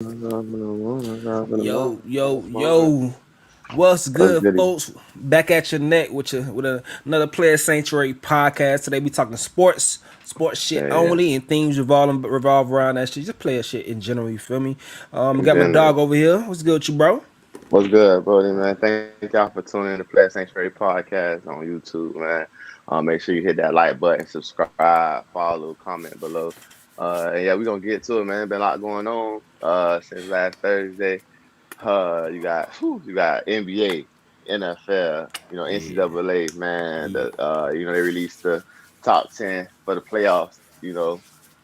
Yo, yo, yo. What's What's good, goody? folks? Back at your neck with another Player Sanctuary podcast. Today we talking sports shit Yeah, yeah. only, and things revolve around that shit. Just player shit in general. You feel me? In Got my dog general. over here. What's good with you, bro? What's good, Brody, man? Thank y'all for tuning in to Play Sanctuary Podcast on YouTube, man. Make sure you hit that like button, subscribe, follow, comment below. And yeah, we're gonna get to it, man. Been a lot going on since last Thursday. You got NBA, NFL, Yeah, NCAA, man. yeah. They released the top 10 for the playoffs.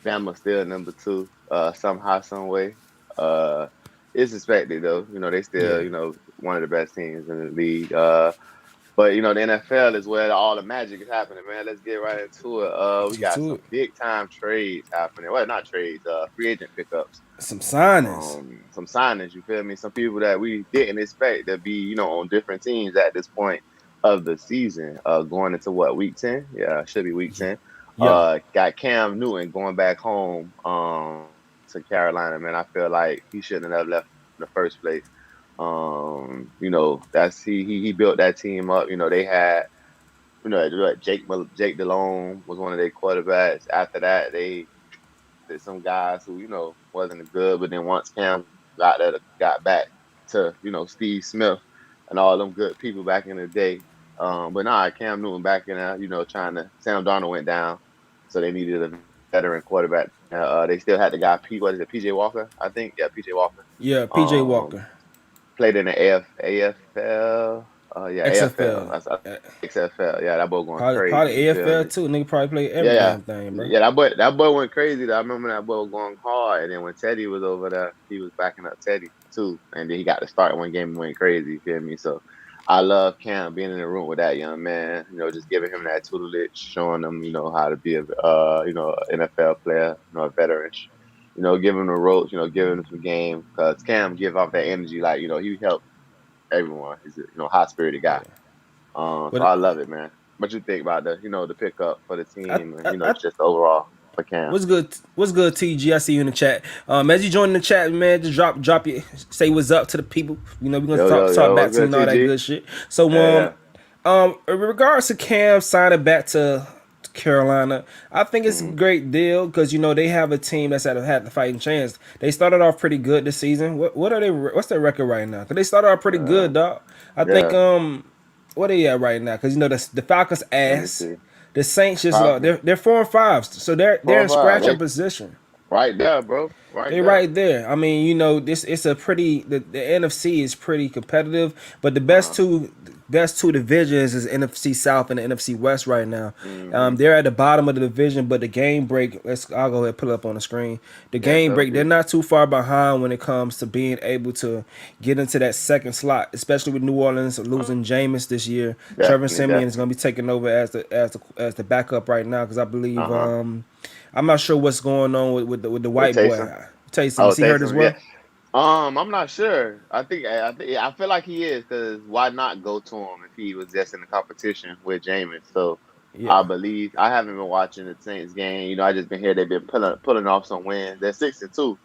Bama still number two, somehow, some way. Uh, it's expected though. They still, Yeah. one of the best teams in the league. But the NFL is where all the magic is happening, man. Let's get right into it. We Let's get got to some it. big time trades happening. Well, not trades, free agent pickups. Some signings. Some signings, you feel me? Some people that we didn't expect to be, on different teams at this point of the season. Going into what, week 10? Yeah, it should be week Yeah. 10. Yeah. Got Cam Newton going back home to Carolina, man. I feel like he shouldn't have left in the first place. That's he built that team up. They had, Jake Delhomme was one of their quarterbacks. After that, they did some guys who, wasn't good, but then once Cam got back to, Steve Smith and all them good people back in the day. But nah, Cam Newton back in there, trying to Sam Darnold went down. So they needed a veteran quarterback. They still had the guy what is it, PJ Walker, I think. Yeah, PJ Walker. Yeah. PJ Um Walker. Played in the AFL. Yeah, AFL. XFL. That's XFL. Yeah, that boy going crazy. Probably You feel AFL me? too. Nigga probably play Yeah, every yeah, damn thing, bro. yeah. That boy went crazy. Though. I remember that boy going hard, and then when Teddy was over there, he was backing up Teddy too, and then he got to start one game and went crazy. You feel me? So I love Cam being in the room with that young man. Just giving him that tutelage, showing him, how to be a, NFL player, a veteran. Giving him the ropes, giving him some game, because Cam give off that energy, like he helped everyone. He's a high spirited guy. Yeah. So But I love it, man. What you think about the pickup for the I, team and I just overall for Cam? What's good? What's good, TG? I see you in the chat. As you join the chat, man, just drop your say what's up to the people. We're gonna Yo, talk yo, talk yo, back what's to you good, and all that TG? good shit. So Yeah, yeah. in regards to Cam signing back to Carolina, I think it's a Hmm. great deal because they have a team that's had the fighting chance. They started off pretty good this season. What are they? What's their record right now? 'Cause they started off pretty Uh, good, dog. I think yeah. what are they at right now? Because the Falcons Let me ass. see. The Saints just Falcons they're 4-5, so they're in 4-5. scratch up They position. right there, bro. Right They there. right there. I mean, this it's a pretty the NFC is pretty competitive, but the Uh, best two divisions is NFC South and the NFC West right now. hmm. They're at the bottom of the division, but the game break. I'll go ahead and put it up on the screen. The Yeah, game so break. They're be. not too far behind when it comes to being able to get into that second slot, especially with New Orleans losing Jameis this year. Trevor Definitely, Simeon is definitely. going to be taking over as the backup right now because I believe Uh-huh. I'm not sure what's going on with the With white boy. Taysom. Taysom, Oh, is he hurt as Taysom. Yeah. well? I'm not sure. I feel like he is, because why not go to him if he was just in the competition with Jameis? So I Yeah, believe I haven't been watching the Saints game. I just been here. They've been pulling off some wins. They're 6-2.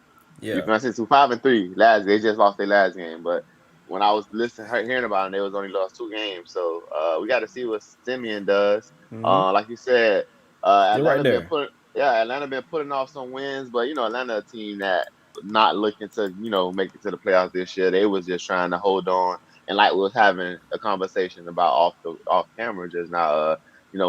You yeah. can say 5-3. They just lost their last game, but when I was hearing about them, they was only lost two games. So we got to see what Simeon does. Like you said, They're right Atlanta been there. putting Atlanta been putting off some wins, but Atlanta a team that not looking to make it to the playoffs this year. They was just trying to hold on, and like we was having a conversation about off camera just now.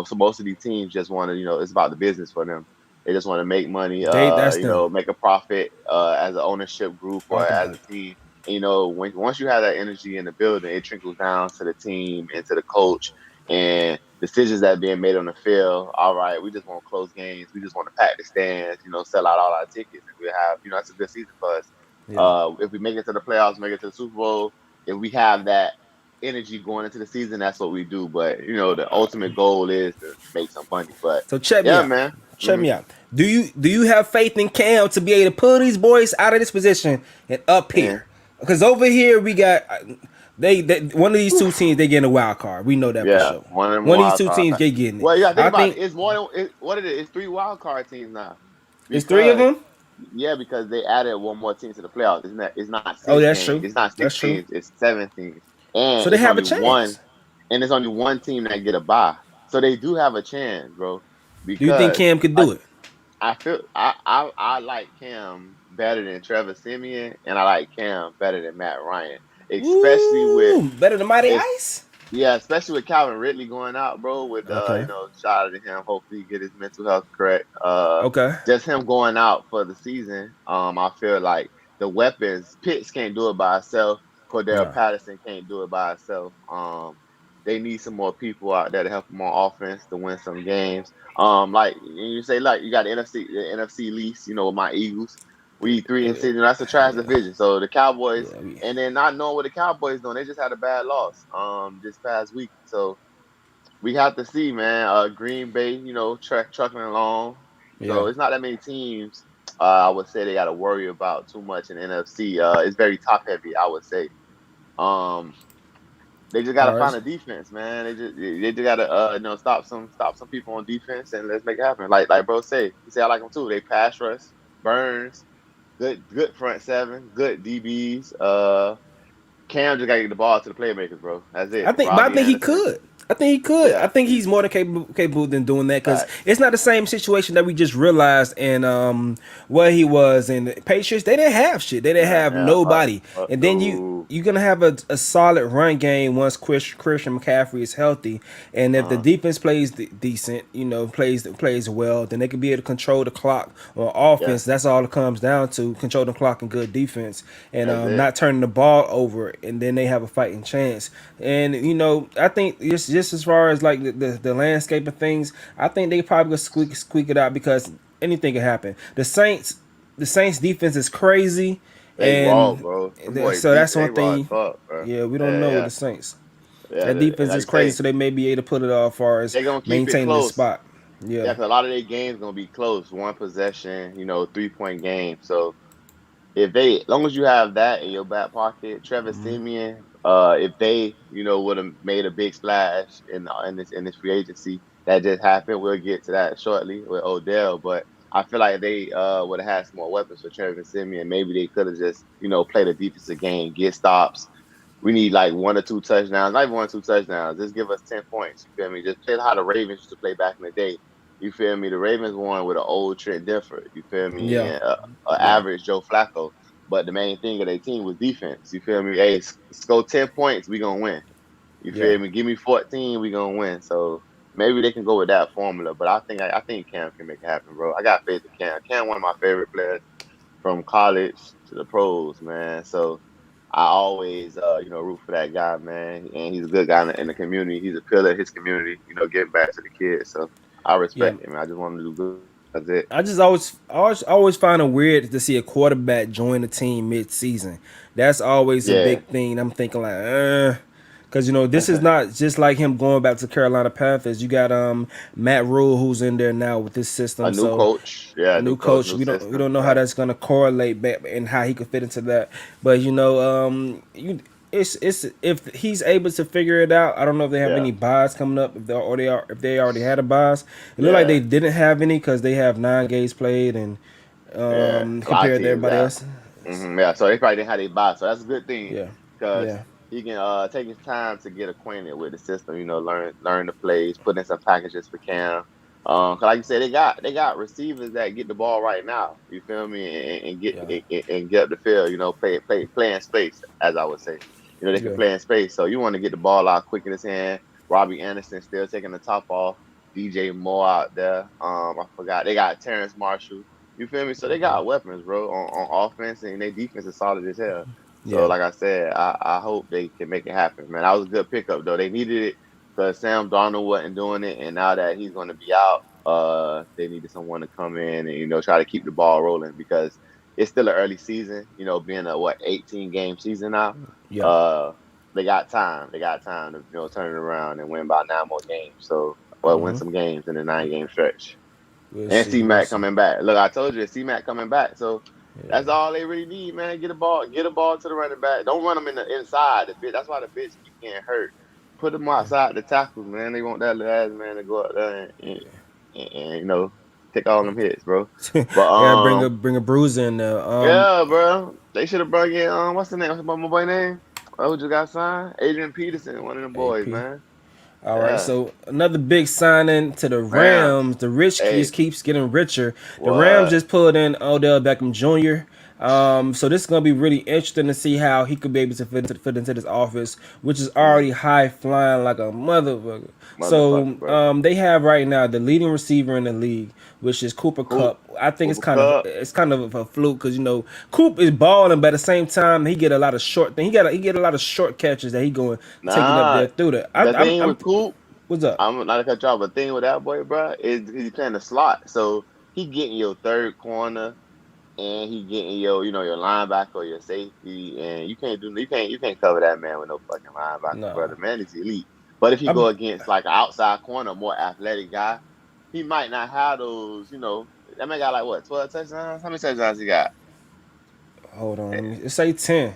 So most of these teams just want to it's about the business for them. They just want to make money, That's them. make a profit as an ownership group or Off the as money. a team. And, once you have that energy in the building, it trickles down to the team and to the coach, and decisions that are being made on the field. All right, we just want to close games. We just want to pack the stands, sell out all our tickets, and we have, that's a good season for us. Yeah. If we make it to the playoffs, make it to the Super Bowl, if we have that energy going into the season, that's what we do. But the ultimate goal is to make some money. But So check me yeah, out. man. Check me out. Do you have faith in Cam to be able to pull these boys out of this position and up And here? Because over here we got they one of these two teams they getting a wild card. We know that for yeah, sure. one of them One of these wild two card. teams they getting it. Well, you gotta think I about it. think It's more than what it is. It's three wild card teams now it's three of because them. Yeah, because they added one more team to the playoffs. It's not Oh, six that's games. true. It's not six That's true. teams. It's seven teams, and So they it's have a only one. chance. And it's only one team that get a bye. So they do have a chance, bro. Do you think Because Cam could I do it? I feel I like Cam better than Trevor Siemian, and I like Cam better than Matt Ryan, especially with Woo! Better than Mighty it's Ice? yeah, especially with Calvin Ridley going out, bro. With Okay. shout out to him. Hopefully, he get his mental health correct. Okay. Just him going out for the season. I feel like the weapons Pitts can't do it by himself. Cordell No. Patterson can't do it by himself. They need some more people out there to help them on offense to win some games. Like you say, like you got the NFC least. With my Eagles, we 3-6. That's a trash Yeah. division. So the Cowboys, Yeah. and then not knowing what the Cowboys doing, they just had a bad loss this past week. So we have to see, man. Green Bay, trucking along. Yeah. So it's not that many teams. I would say they got to worry about too much in the NFC. It's very top heavy, I would say. Um, they just got to All find right. a defense, man. They just got to stop some people on defense and let's make it happen. Like bro say, he said I like them too. They pass rush, Burns, good front seven, good DBs. Cam just got to get the ball to the playmakers, bro. That's it. But I Robbie think he Anderson, could. I think he could. I yeah, think he's more than capable than doing that because facts. it's not the same situation that we just realized in where he was in the Patriots. They didn't have shit. They didn't Yeah, have yeah, nobody. And then no. you're gonna have a solid run game once Christian McCaffrey is healthy, and if the Uh, defense plays decent, plays well, then they can be able to control the clock on yeah, offense. That's all it comes down to: control the clock and good defense, and that's it. not turning the ball over, and then they have a fighting chance. And I think just as far as like the landscape of things, I think they probably could squeak it out because anything can happen. The Saints defense is crazy, They raw, and bro. Them boys so deep. that's They one raw as thing. fuck, bro. Yeah, we don't Yeah, know with yeah, the Saints. yeah. That And defense like is you crazy, say, so they may be able to pull it off as far as they gonna keep it maintaining this close. spot. Yeah, Yeah, 'cause a lot of their games gonna be close, one possession, 3-point game. So if they, as long as you have that in your back pocket, Trevor Siemian, if they, would have made a big splash in this free agency that just happened, we'll get to that shortly with Odell. But I feel like they would have had some more weapons for Trevor Siemian. Maybe they could have just, played a defensive game, get stops. We need like 1 or 2 touchdowns, not even 1 or 2 touchdowns. Just give us 10 points. You feel me? Just play how the Ravens used to play back in the day. You feel me? The Ravens won with an old Trent Dilfer. You feel me? yeah, And a yeah, average Joe Flacco. But the main thing of their team was defense. You feel me? Hey, score 10 points, we gonna win. You yeah, feel me? Give me 14, we gonna win. So maybe they can go with that formula. But I think Cam can make it happen, bro. I got faith in Cam. Cam, one of my favorite players from college to the pros, man. So I always, root for that guy, man. And he's a good guy in the community. He's a pillar of his community, getting back to the kids. So I yeah. respect him. I just want to do good. That's it. I just always find it weird to see a quarterback join a team mid-season. That's always a Yeah. big thing. I'm thinking like, because this is not just like him going back to Carolina Panthers. You got Matt Rule who's in there now with this A system. new So coach. Yeah, a new new coach, coach. new We system. don't know how Right. that's gonna correlate back and how he could fit into that. But it's if he's able to figure it out. I don't know if they have Yeah. any buys coming up. If they already had a buys. It looked like they Yeah. didn't have any because they have 9 games played and Yeah. A lot of compared to teams everybody have. else. Yeah. So they probably didn't have their buy. So that's a good thing Yeah, because yeah, he can take his time to get acquainted with the system, learn the plays, put in some packages for Cam. 'Cause like you said, they got receivers that get the ball right now. You feel me? And get yeah, and get up the field. Play in space, as I would say. They can yeah. play in space. So you want to get the ball out quick in his hand. Robbie Anderson still taking the top off. DJ Moore out there. I forgot they got Terrence Marshall. You feel me? So they got weapons, bro, on offense, and their defense is solid as hell. So, Yeah. like I said, I hope they can make it happen, man. That was a good pickup, though. They needed it because Sam Darnold wasn't doing it, and now that he's going to be out, they needed someone to come in and try to keep the ball rolling because it's still an early season. Being a 18 game season now, Yeah. uh, they got time. They got time to turn it around and win by 9 more games. So, well, win some games in the 9 game stretch. We'll And see. C We'll Mac see. coming back. Look, I told you, C Mac coming back. So Yeah. that's all they really need, man. Get a ball to the running back. Don't run them in the inside. That's why the bitch keep getting hurt. Put them outside the tackles, man. They want that little ass man to go out there and take all them hits, bro. But Yeah, bring a bruiser in there. yeah, bro. They should have brought in what's the name? What's my boy name? Who just got signed? Adrian Peterson, one of them boys, AP. man. All right, Yeah, so another big signing to the Rams. Rams. The rich Hey, just keeps getting richer. The Rams what? just pulled in Odell Beckham Jr. So this is gonna be really interesting to see how he could be able to fit into this office, which is Mm, already high flying like a motherfucker. motherfucker, So bro. they have right now the leading receiver in the league, which is Cooper Coop, Cup. I think Cooper Cup. it's kind of a fluke because Coop is balling, but at the same time he get a lot of short thing. He get a lot of short catches that he going taking up Nah, there through there. the thing I'm with Coop, what's up? I'm not to cut you off, but the thing with that boy, bro, is he's playing the slot. So he getting your third corner and he getting your linebacker or your safety, and you can't cover that man with no fucking linebacker, bro. No. The man is elite. But if he I'm go against like an outside corner, more athletic guy, he might not have those. That man got like what 12 touchdowns? How many touchdowns he got? hold on. Let me say 10.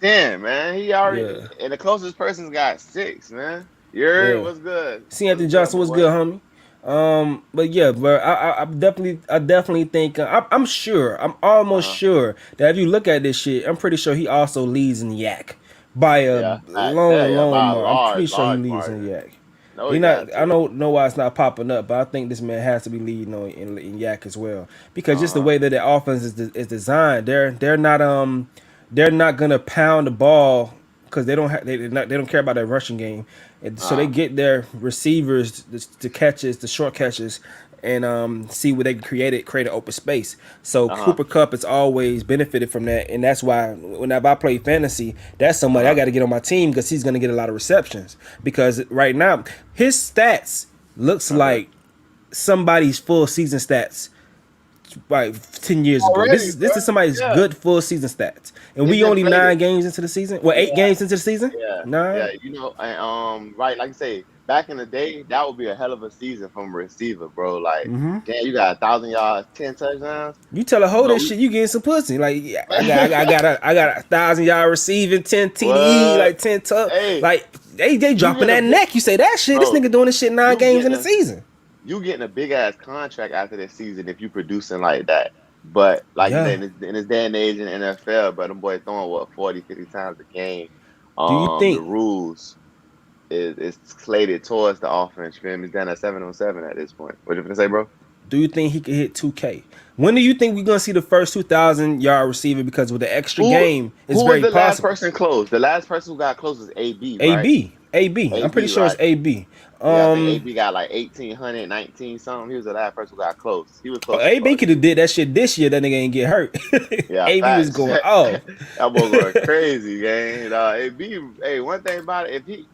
10, man. He already Yeah. and the closest person's got 6, man. You're Yeah. what's good? See What's Anthony good, Johnson my was boy? good, homie. But yeah, bro, I definitely think I'm sure, I'm Uh almost huh. sure that if you look at this shit, I'm pretty sure he also leads in yak by a Yeah, hell long, yeah, long by a mark. I'm pretty large, sure he large leads in margin. yak. No, He he not. got I to. don't know why it's not popping up, but I think this man has to be leading on in yak as well because Uh just the huh. way that the offense is designed, they're not gonna pound the ball because they don't care about that rushing game, and so they Uh get their receivers the catches, the short catches, and see what they can create an open space. So huh. Cooper Cup has always benefited from that, and that's why whenever I play fantasy, that's Uh somebody I huh. got to get on my team because he's gonna get a lot of receptions. Because right now his stats looks Okay. like somebody's full season stats like 10 years ago. This Already, is bro. this is somebody's Yeah. good full season stats, and It's we only inflated. 9 games into the season. Well, Yeah. 8 games into the season. Yeah. Yeah. 9. And, right, like you say, back in the day, that would be a hell of a season from a receiver, bro. Like, damn, you got 1,000 yards, 10 touchdowns. You tell a hoe But that we, shit, you getting some pussy. Like yeah, I got a 1,000 yard receiving, 10 TDE, what? like 10 tough. Hey, Like they you dropping getting a that big, neck. You say that shit. This bro. nigga doing this shit nine You games getting in the a season. you getting a big ass contract after this season if you producing like that. But like you say, Yeah. in this day and age in the NFL, but them boys throwing what 40, 50 times a game. Do you The think? rules is slated towards the offense. You feel me? It's down at 7-on-7 at this point. What you gonna say, bro? Do you think he could hit 2K? When do you think we're gonna see the first 2,000 yard receiver? Because with the extra Who game, it's who was very the last possible. person close? The last person who got close was AB, right? AB. I'm pretty AB, sure it's right? AB. Yeah, I think Um, AB got like 1,800, 19 something. He was the last person who got close. He was close as AB fuck. could have did that shit this year. That nigga ain't get hurt. Yeah, AB was facts. going off. That boy going crazy, gang. AB, hey, one thing about it, if he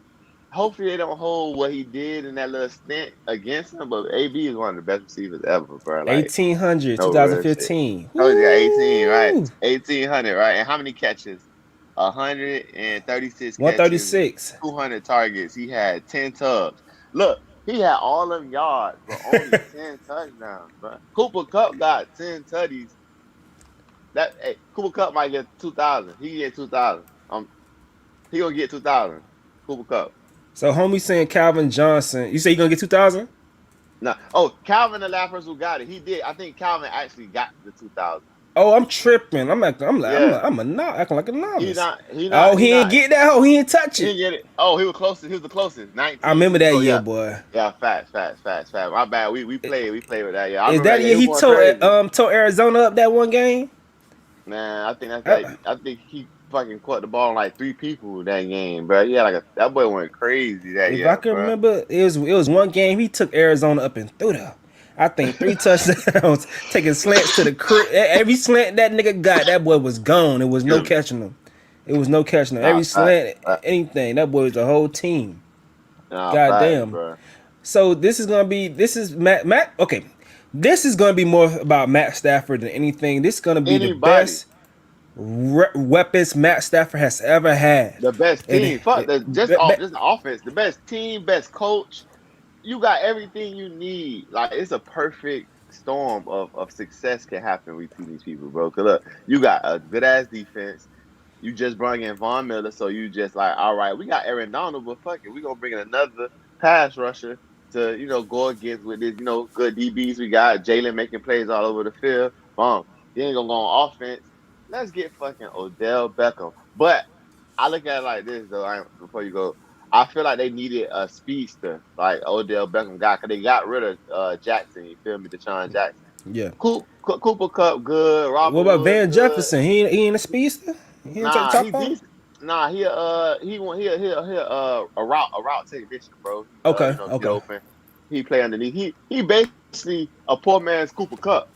hopefully they don't hold what he did in that little stint against him, but AB is one of the best receivers ever, bro. Like, 1800, no real shit. 2015. How much he got? 18, right? Woo! 1,800, right? And how many catches? 136 catches and 136. 200 targets. He had 10 tubs. Look, he had all them yards, but only 10 touchdowns, bro. Cooper Cup got 10 tutties. Cooper Cup might get 2,000. He get 2,000. He gonna get 2,000. Cooper Cup. So homie saying Calvin Johnson. You say you gonna get 2,000? No. Oh, Calvin, the last person who got it. He did. I think Calvin actually got the 2,000. Oh, I'm tripping. Yeah. I'm a not acting like a He novice. not. He Oh, not. He he ain't not. get that hoe. He ain't touch He it. didn't get it. Oh, he was closest. He was the closest. I 19. remember He was that close. year, Yeah. boy. Yeah. Fast. My bad. We played. We played with that. Yeah. I Is remember that that. the Yeah. year He was he going crazy. tore Arizona up that one game? Man, I think that's that. Uh, I think he fucking caught the ball on like 3 people that game, bro. Yeah, that boy went crazy that If I year, can bro. remember, it was one game he took Arizona up and through there. I think 3 touchdowns, taking slants to the crib. Every slant that nigga got, that boy was gone. It was no catching him. It was no catching him. Nah, Every facts. slant, anything, that boy was the whole team. Nah, God facts, damn. bro. So this is Matt. Okay, this is gonna be more about Matt Stafford than anything. This is gonna be the Anybody. best weapons Matt Stafford has ever had. The best And team. Fuck the just the offense. The best team, best coach. You got everything you need. Like it's a perfect storm of success can happen with these people, bro. Cause look, you got a good ass defense. You just brought in Von Miller, so you just like, all right, we got Aaron Donald, but fuck it, we gonna bring in another pass rusher to go against with this good DBs we got. Jalen making plays all over the field. You ain't gonna go on offense. Let's get fucking Odell Beckham. But I look at it like this though. Before you go, I feel like they needed a speedster like Odell Beckham got because they got rid of Jackson. You feel me, Deshaun Jackson. Yeah. Cooper Cup good. What Robert about Woods Van good. Jefferson? He ain't a speedster. He didn't take the Nah, he top off. decent. Nah, he want he a route technician, bro. He Okay. get Okay. open. He play underneath. He basically a poor man's Cooper Cup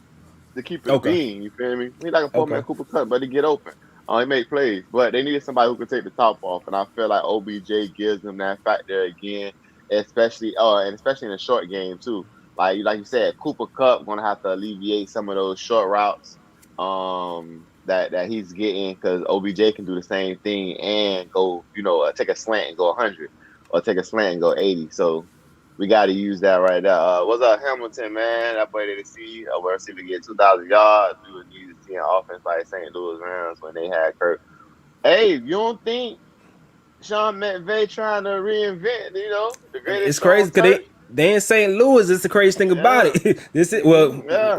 to keep it a Okay. bean. You feel me? He like a poor man Okay. Cooper Cup, but he get open. He make plays, but they needed somebody who could take the top off, and I feel like OBJ gives them that factor again, especially in the short game too. Like you said, Cooper Cup gonna have to alleviate some of those short routes that he's getting because OBJ can do the same thing and go take a slant and go 100 or take a slant and go 80. So we got to use that right now. What's up, Hamilton, man? That boy didn't see. We're see if we get 2,000 yards. We would need to see an offense like St. Louis Rams when they had Kirk. Hey, you don't think Sean McVay trying to reinvent, the It's greatest show crazy on because turf? they in St. Louis. It's the crazy thing about Yeah. it. This is Yeah.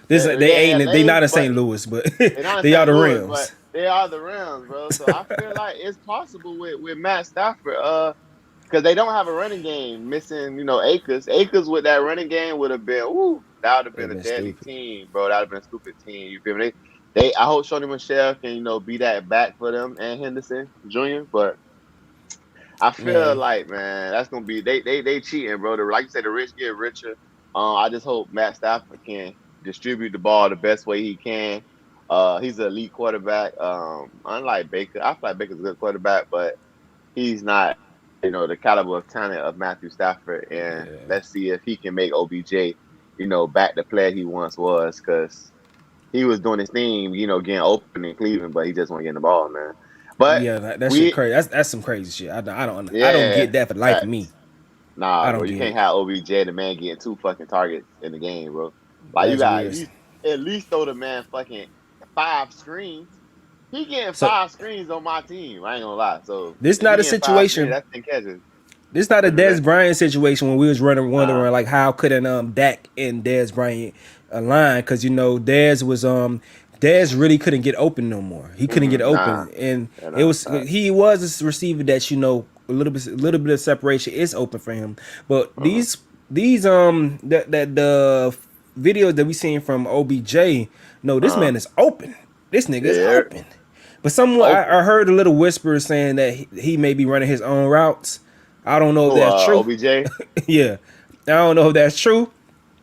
this they They're ain't they LA, not in but St. Louis, but they're not in they are St. the Louis, but Rams. they are the Rams, bro. So I feel like it's possible with Matt Stafford. Because they don't have a running game missing, Akers. Akers with that running game would have been, ooh, that would have been They've a been deadly stupid. team, bro. That would have been a stupid team. You feel me? I hope Shoney Michelle can, be that back for them and Henderson Jr. But I feel Man, like, man, that's gonna be they cheating, bro. Like you said, the rich get richer. I just hope Matt Stafford can distribute the ball the best way he can. He's an elite quarterback. Unlike Baker, I feel like Baker's a good quarterback, but he's not, the caliber of talent of Matthew Stafford. And yeah, let's see if he can make OBJ, back the player he once was, because he was doing his thing, getting open in Cleveland, but he just wasn't getting the ball, man. But yeah, that shit we, crazy. That's some crazy shit. I don't yeah, get that for the life of me. facts. Nah, I bro, don't you get can't it. have OBJ, the man, getting two fucking targets in the game, bro. Like you That's got weird. at least throw the man fucking 5 screens. He getting So 5 screens on my team. I ain't gonna lie. So this if he not a getting 5 screens, situation. that's 10 catches This not a for the Dez rest. Bryant situation when we was running Nah. wondering like how couldn't Dak and Dez Bryant align because Dez really couldn't get open no more. He couldn't get Nah. open, and Yeah, it nah. was he was a receiver that a little bit of separation is open for him. But Uh-uh. the videos that we seen from OBJ, no, this Uh-huh. man is open. This nigga is Yeah. open. But someone Open. I heard a little whisper saying that he may be running his own routes. I don't know if Who? that's true. OBJ. Yeah, I don't know if that's true.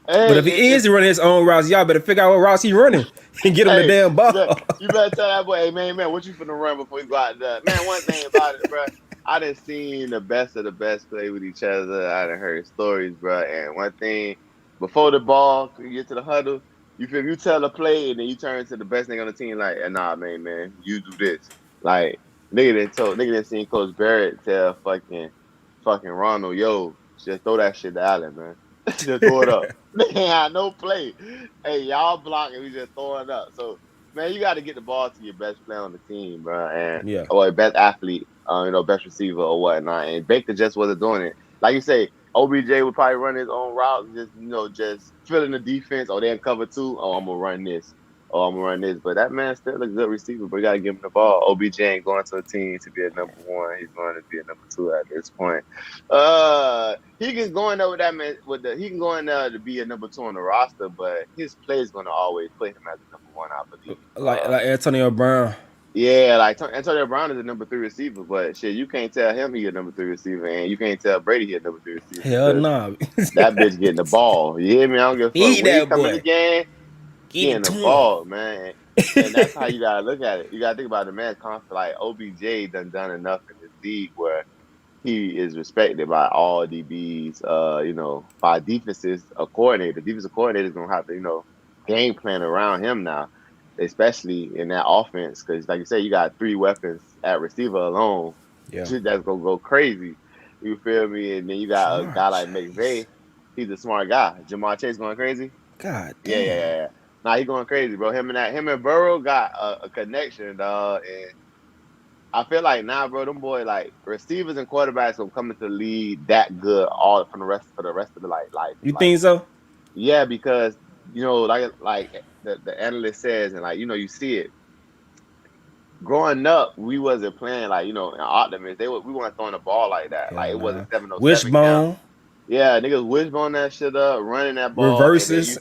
But Hey, if he is if running his own routes, y'all better figure out what routes he running and get him the hey, damn look, ball. you better tell that boy, hey man, what you finna run before you go out there? Man, one thing about it, bro, I done seen the best of the best play with each other. I done heard stories, bro. And one thing, before the ball, you get to the huddle, you feel you tell a play and then you turn to the best thing on the team, like, nah, man, you do this. Like, nigga didn't seen Coach Barrett tell fucking Ronald, yo, just throw that shit to Allen, man. Just throw it up. They ain't had no play. Hey, y'all blocking, we just throwing up. So, man, you got to get the ball to your best player on the team, bro, and Yeah, or best athlete, best receiver or whatnot. And Baker just wasn't doing it. Like you say, OBJ would probably run his own routes, just filling the defense. Or they in cover two. Oh, I'm gonna run this. Oh, I'm gonna run this. But that man's still a good receiver. But you gotta give him the ball. OBJ ain't going to a team to be a number one. He's going to be a number two at this point. He can go in there with that man. He can go in there to be a number two on the roster, but his play is gonna always put him as a number one, I believe. like Antonio Brown. Yeah, like Antonio Brown is a number three receiver, but shit, you can't tell him he a number three receiver, and you can't tell Brady he a number three receiver Hell because no. that bitch getting the ball. You hear me? I don't give a fuck Eat when he that come in the boy. game, Get getting it to the him. ball, man. And that's how you gotta look at it. You gotta think about the man confident. Like OBJ done enough in this league where he is respected by all DBs, by defenses a coordinator. Defensive coordinator is gonna have to, game plan around him now, especially in that offense. Because like you said, you got three weapons at receiver alone. Yeah, That's gonna go crazy. You feel me? And then you got a guy smart. like McVay. He's a smart guy. Jamar Chase going crazy. God Yeah, yeah, damn. yeah, yeah. Nah, he going crazy, bro. Him and Burrow got a connection, dog. And I feel like now, bro, them boy like receivers and quarterbacks gonna come into the league that good all from the rest for the rest of the like life. You Like, think so? yeah, because like the analyst says, and like you see it. Growing up, we wasn't playing like in Optimus. We weren't throwing the ball like that. Like Hell it wasn't nah. 707 count. Wishbone, Yeah, niggas wishbone that shit up, running that ball, and then reverses.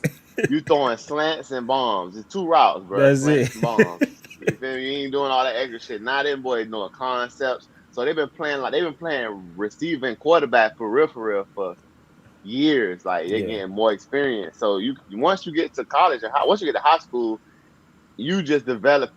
you throwing slants and bombs. It's two routes, bro. That's Slants it. and bombs. You feel me? You ain't doing all that extra shit. Now them boys knowing concepts. So they've been playing receiving quarterback for real for years. Like they're Yeah. getting more experience. So you once you get to college and once you get to high school, you just developing,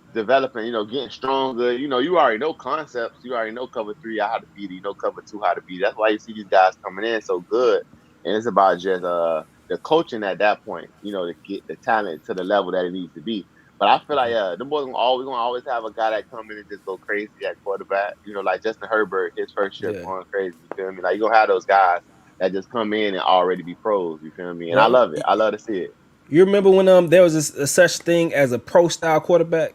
getting stronger. You already know concepts. You already know cover three how to beat it. You know cover two how to beat it. That's why you see these guys coming in so good. And it's about just the coaching at that point, to get the talent to the level that it needs to be. But I feel like the boys gonna always have a guy that come in and just go crazy at quarterback. Like Justin Herbert, his first year Yeah. going crazy. You feel me? Like you gonna have those guys that just come in and already be pros. You feel me? And I Yeah. love it. I love to see it. You remember when there was a such thing as a pro style quarterback?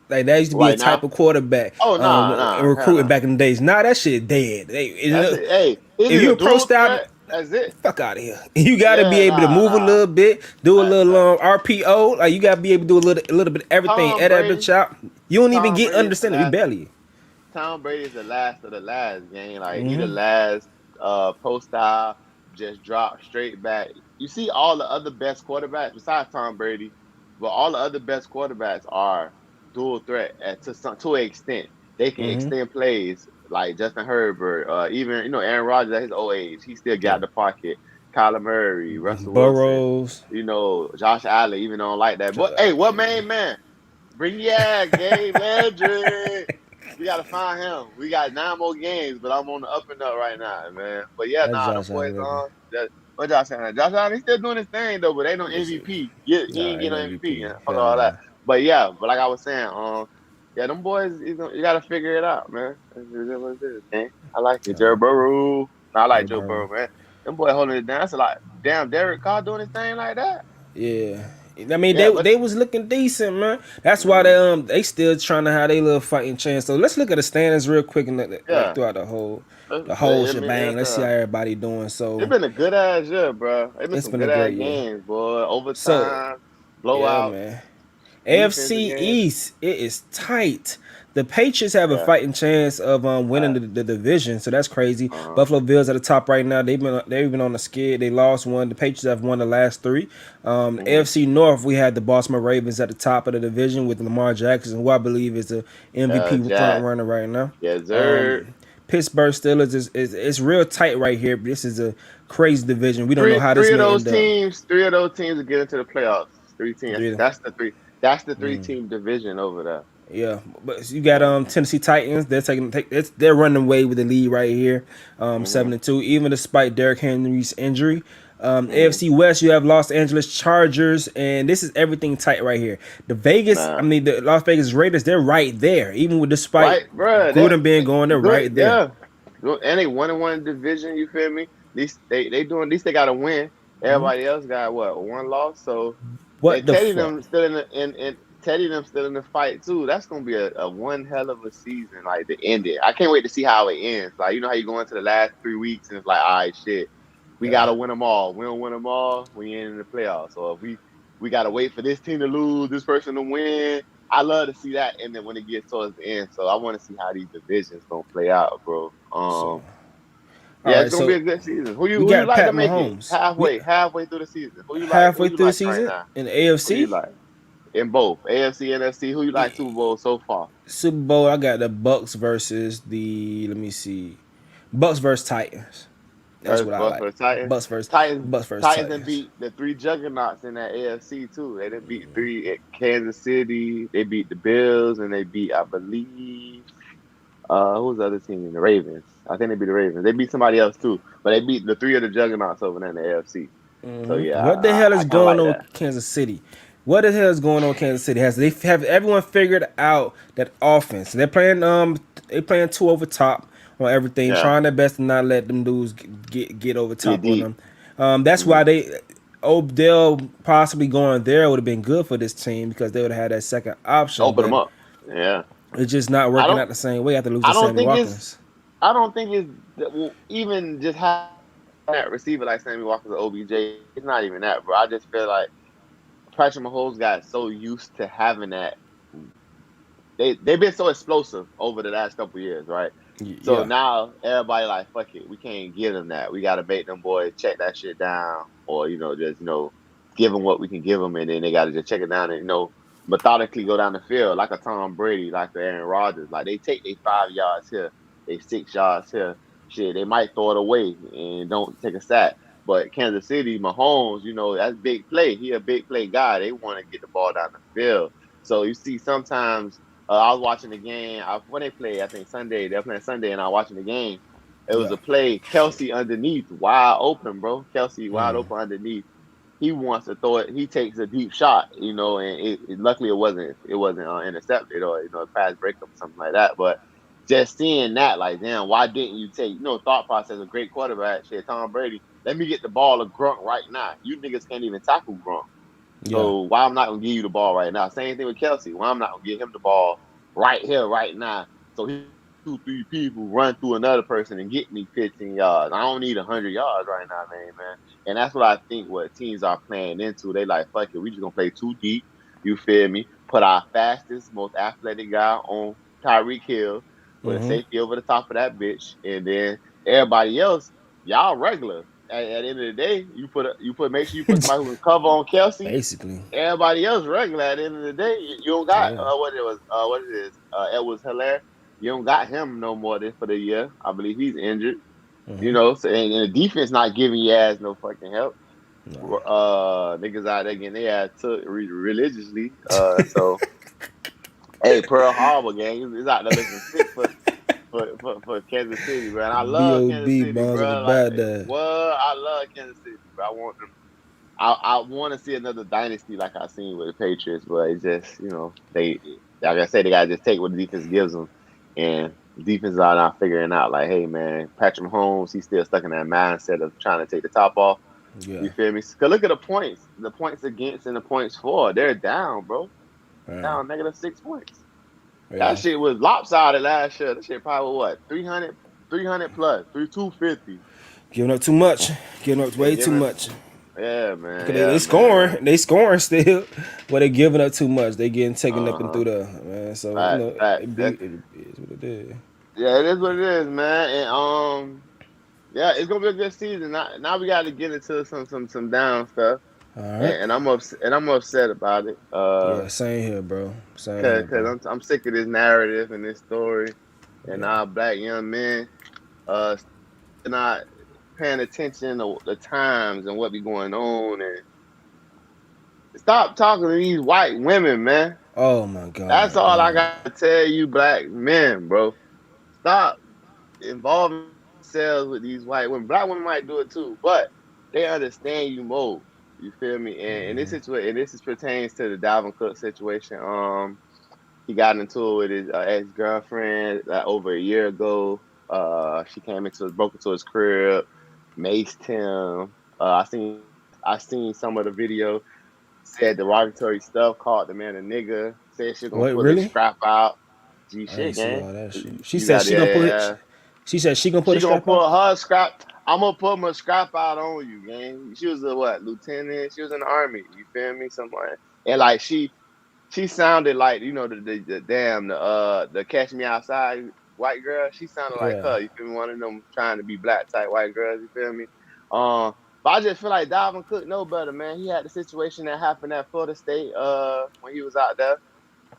Like that used to be a Right type now, of quarterback oh in nah, hell recruiting no. back in the days. Nah, that shit dead. That's it. Hey, is If he you a a pro dual style, threat? That's it. fuck out of here. You got to be Yeah, able to move a nah. little bit, do a Like, little RPO. Like you got to be able to do a little bit of everything. Tom Add that bitch Brady. out. You don't even Tom get Brady is the understanding. We last. barely. Tom Brady is the last of the last game. Like he the Mm-hmm. last pro style, just drop straight back. You see all the other best quarterbacks besides Tom Brady, but all the other best quarterbacks are dual threat to an extent. They can Mm-hmm. extend plays like Justin Herbert, even Aaron Rodgers at his old age, he still Yeah. got the pocket. Kyler Murray, Russell Wilson, Burrows. Josh Allen, even though I don't like that. But hey, what man? Bring yeah, Gabe Landry. We gotta find him. We got 9 more games, but I'm on the up and up right now, man. But yeah, That's them Josh boys Allen. what Josh Allen? Josh Allen, he's still doing his thing though, but ain't no Yes, sir. MVP. He Nah, ain't ain't getting no no MVP. MVP. Fuck Hell all that. nah. But yeah, but like I was saying, yeah, them boys, you gotta figure it out, man. What it is, man. I like it. Joe Uh, Burrow. I like Joe Joe Burrow. Burrow, man. Them boys holding it down. That's a lot. Damn, Derek Carr doing his thing like that. Yeah. I mean Yeah, but they was looking decent, man. That's why mm, they still trying to have their little fighting chance. So let's look at the standings real quick and like yeah. throughout the whole I mean, shebang. Let's see how everybody doing. it's So been a good ass year, bro. It's been it's some been a good ass great year. games, boy. So Overtime, yeah, blowout, man. defensive AFC games. East, it is tight. The Patriots have a Yeah. fighting chance of winning Uh, the division, so that's crazy. uh-huh. Buffalo Bills at the top right now. They've been on the skid. They lost one. The Patriots have won the last three. Hmm. AFC North, we had the Baltimore Ravens at the top of the division with Lamar Jackson, who I believe is the MVP front Jack. runner right now. Yes, sir. Pittsburgh Steelers is it's real tight right here. This is a crazy division. We don't know Three how this three of may those end up. teams, three of those teams will get into the playoffs. Three teams. Three. That's the three. That's the three-team division over there. Yeah, but you got Yeah. Tennessee Titans. They're running away with the lead right here, Hmm. 7-2. Even despite Derrick Henry's injury, Hmm. AFC West you have Los Angeles Chargers, and this is everything tight right here. Nah. The Las Vegas Raiders, they're right there. Even with despite Right, bro. Gruden being gone, they're Good. right there. Yeah. And they 1-1 division. You feel me? At least they doing. At least they got to win. Everybody else got what, one loss. So What and the Teddy fuck? them still in the in Teddy them still in the fight too. That's gonna be a one hell of a season. Like to end it. I can't wait to see how it ends. Like how you go into the last 3 weeks and it's like, all right, shit, we Yeah. gotta win them all. We don't win them all, we ain't in the playoffs. So if we gotta wait for this team to lose, this person to win. I love to see that, and then when it gets towards the end, so I want to see how these divisions gonna play out, bro. So all Yeah, right, it's gonna be so a good season. Who you we who you got like to Pat make it Mahomes. halfway through the season? Who Halfway you through the like right season now? in the Who you AFC. like in both AFC and NFC? Who you like Super Bowl so far? Super Bowl, I got the Bucks versus the let me see, Bucks versus Titans. That's First what I Bucks like. for Titans. Bucks versus Titans Bucks versus Titans done Titans. beat the three juggernauts in that AFC too. They done beat three at Kansas City. They beat the Bills and they beat, I believe, who's the other team? The Ravens. I think they beat the Ravens. They beat somebody else too, but they beat the three of the juggernauts over there in the AFC. So yeah, What the hell I is kind of going like on that. with Kansas City? What the hell is going on with Kansas City? Have everyone figured out that offense? They playing two over top on everything, Yeah, trying their best to not let them dudes get over get top on deep. them. That's Hmm. why Odell possibly going there would have been good for this team because they would have had that second option. Open them But up. Yeah. It's just not I working don't out the same way after losing I don't Sammy think it's Watkins. I don't think it's well, even just having that receiver like Sammy Walker or OBJ. It's not even that, bro. I just feel like Patrick Mahomes got so used to having that. They've been so explosive over the last couple years, right? So Yeah, now everybody like, fuck it, we can't give them that. We got to make them boys check that shit down, or just give them what we can give them, and then they got to just check it down and methodically go down the field like a Tom Brady, like a Aaron Rodgers. Like they take they 5 yards here, they 6 yards here. Shit, they might throw it away and don't take a sack. But Kansas City, Mahomes, that's big play. He a big play guy. They want to get the ball down the field. So you see sometimes I was watching the game when they play. I think Sunday they're playing Sunday, and I was watching the game. It was yeah. a play, Kelsey underneath, wide open, bro. Kelsey wide open underneath. He wants to throw it. He takes a deep shot, and luckily it wasn't intercepted or pass breakup or something like that. But just seeing that, like, damn, why didn't you take thought process? A great quarterback, shit, Tom Brady. Let me get the ball to Grunt right now. You niggas can't even tackle Grunt. Yeah. So why I'm not gonna give you the ball right now? Same thing with Kelsey. Why I'm not gonna give him the ball right here, right now? So he 2, 3 people run through another person and get me 15 yards. I don't need 100 yards right now, man. And that's what I think what teams are playing into. They like, fuck it, we just gonna play too deep. You feel me? Put our fastest, most athletic guy on Tyreek Hill, put a Mm-hmm. safety over the top of that bitch, and then everybody else, y'all regular. At the end of the day, make sure you put somebody who can cover on Kelsey. Basically. Everybody else regular. At the end of the day, you don't got Yeah. what it is Edwards Hilaire. You don't got him no more than for the year. I believe he's injured. Mm-hmm. So and the defense not giving you ass no fucking help. No. Niggas out there getting their ass took religiously. So hey, Pearl Harbor gang is out there looking sick for Kansas City, bro. And I love Kansas B.O.B. City, Bonds of the bro. Like, bad dad. what? I love Kansas City, bro. I want them. I want to see another dynasty like I seen with the Patriots, but it's just they like I said they gotta just take what the defense gives them, and defense are not figuring out like, hey man, Patrick Mahomes he's still stuck in that mindset of trying to take the top off. Yeah. You feel me? Cause look at the points against and the points for. They're down, bro. Yeah. Down -6 points. That Yeah. shit was lopsided last year. That shit probably what 300 plus 250. Giving up too much. Giving up They way too giving much. yeah Cause man they yeah man. scoring. They scoring still. But they giving up too much. They getting taken up and Uh through the man. So, Facts. it is what it is. Yeah, it is what it is, man. And yeah, it's gonna be a good season. Now we got to get into some down stuff, Alright. and I'm upset about it. Yeah, same here, bro. Same Cause here, bro. I'm sick of this narrative and this story, and Yeah. our black young men uh not paying attention to the times and what be going on, and stop talking to these white women, man. Oh my That's god, all I man. gotta tell you, black men, bro. Stop involving themselves with these white women. Black women might do it too, but they understand you more. You feel me? And in this situation, and this is pertains to the Dalvin Cook situation. He got into it with his ex girlfriend over a year ago. She broke into his crib, maced him. I seen some of the video. Said derogatory stuff, called the man a nigga. Said she gonna What pull his really? scrap out. G I ain't shit, see gang. all that shit. She You said got she gonna yeah, put yeah. it. She said she gonna put She a gonna strap out. pull her scrap. I'm gonna put my scrap out on you, gang. She was a what, lieutenant? She was in the army. You feel me? Something like that. And like she sounded like the damn the Catch Me Outside white girl. She sounded like Yeah. her. You feel me? One of them trying to be black type white girls. You feel me? But I just feel like Dalvin Cook know better, man. He had the situation that happened at Florida State when he was out there.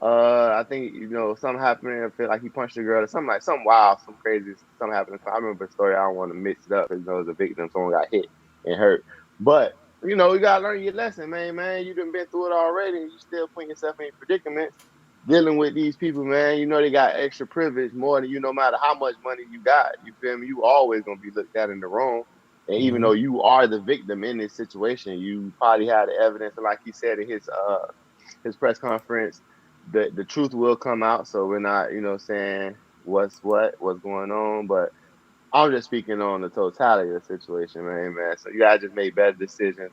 I think something happened. I feel like he punched a girl or something like something wild, some crazy, something happened. I remember the story. I don't want to mix it up because it was a victim. Someone got hit and hurt. But you gotta learn your lesson, man. Man, you done been through it already, and you still putting yourself in predicaments dealing with these people, man. You know they got extra privilege more than you. No matter how much money you got, you feel me? You always gonna be looked at in the wrong. And even though you are the victim in this situation, you probably had the evidence, and like he said in his press conference, the truth will come out. So we're not, saying what's going on, but I'm just speaking on the totality of the situation, man. So you gotta just make better decisions.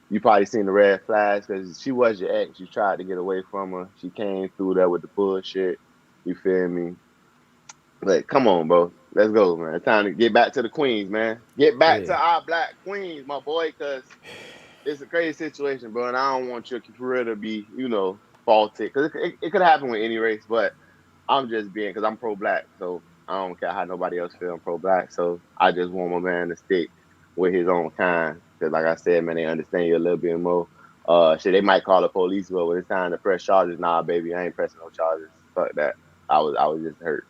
You probably seen the red flags because she was your ex. You tried to get away from her. She came through there with the bullshit. You feel me? But come on, bro. Let's go, man. It's time to get back to the queens, man. Get back Yeah. to our black queens, my boy, because it's a crazy situation, bro. And I don't want your career to be, faulted. Because it could happen with any race, but I'm just being, because I'm pro black. So I don't care how nobody else feel. I'm pro black. So I just want my man to stick with his own kind. Because, like I said, man, they understand you a little bit more. Shit, they might call the police, but when it's time to press charges, nah, baby, I ain't pressing no charges. Fuck that. I was just hurt.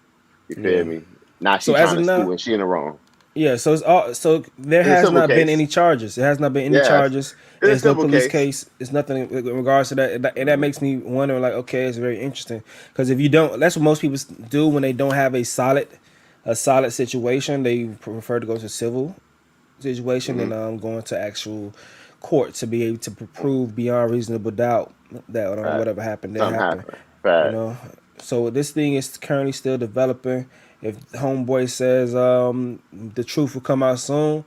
You feel Yeah. me? Now she So as trying of to scoot now, and she in the wrong. yeah. So it's all. So there It's a has civil not been case. any charges. There has not been any Yeah, charges. it's a There's no civil police case. case. It's nothing in regards to that, and that Mm-hmm. makes me wonder. Like, okay, it's very interesting because if you don't, that's what most people do when they don't have a solid situation. They prefer to go to civil situation Mm-hmm. than going to actual court to be able to prove beyond reasonable doubt that Right. whatever happened did Something happen. happened. You Right. know, so this thing is currently still developing. If homeboy says the truth will come out soon,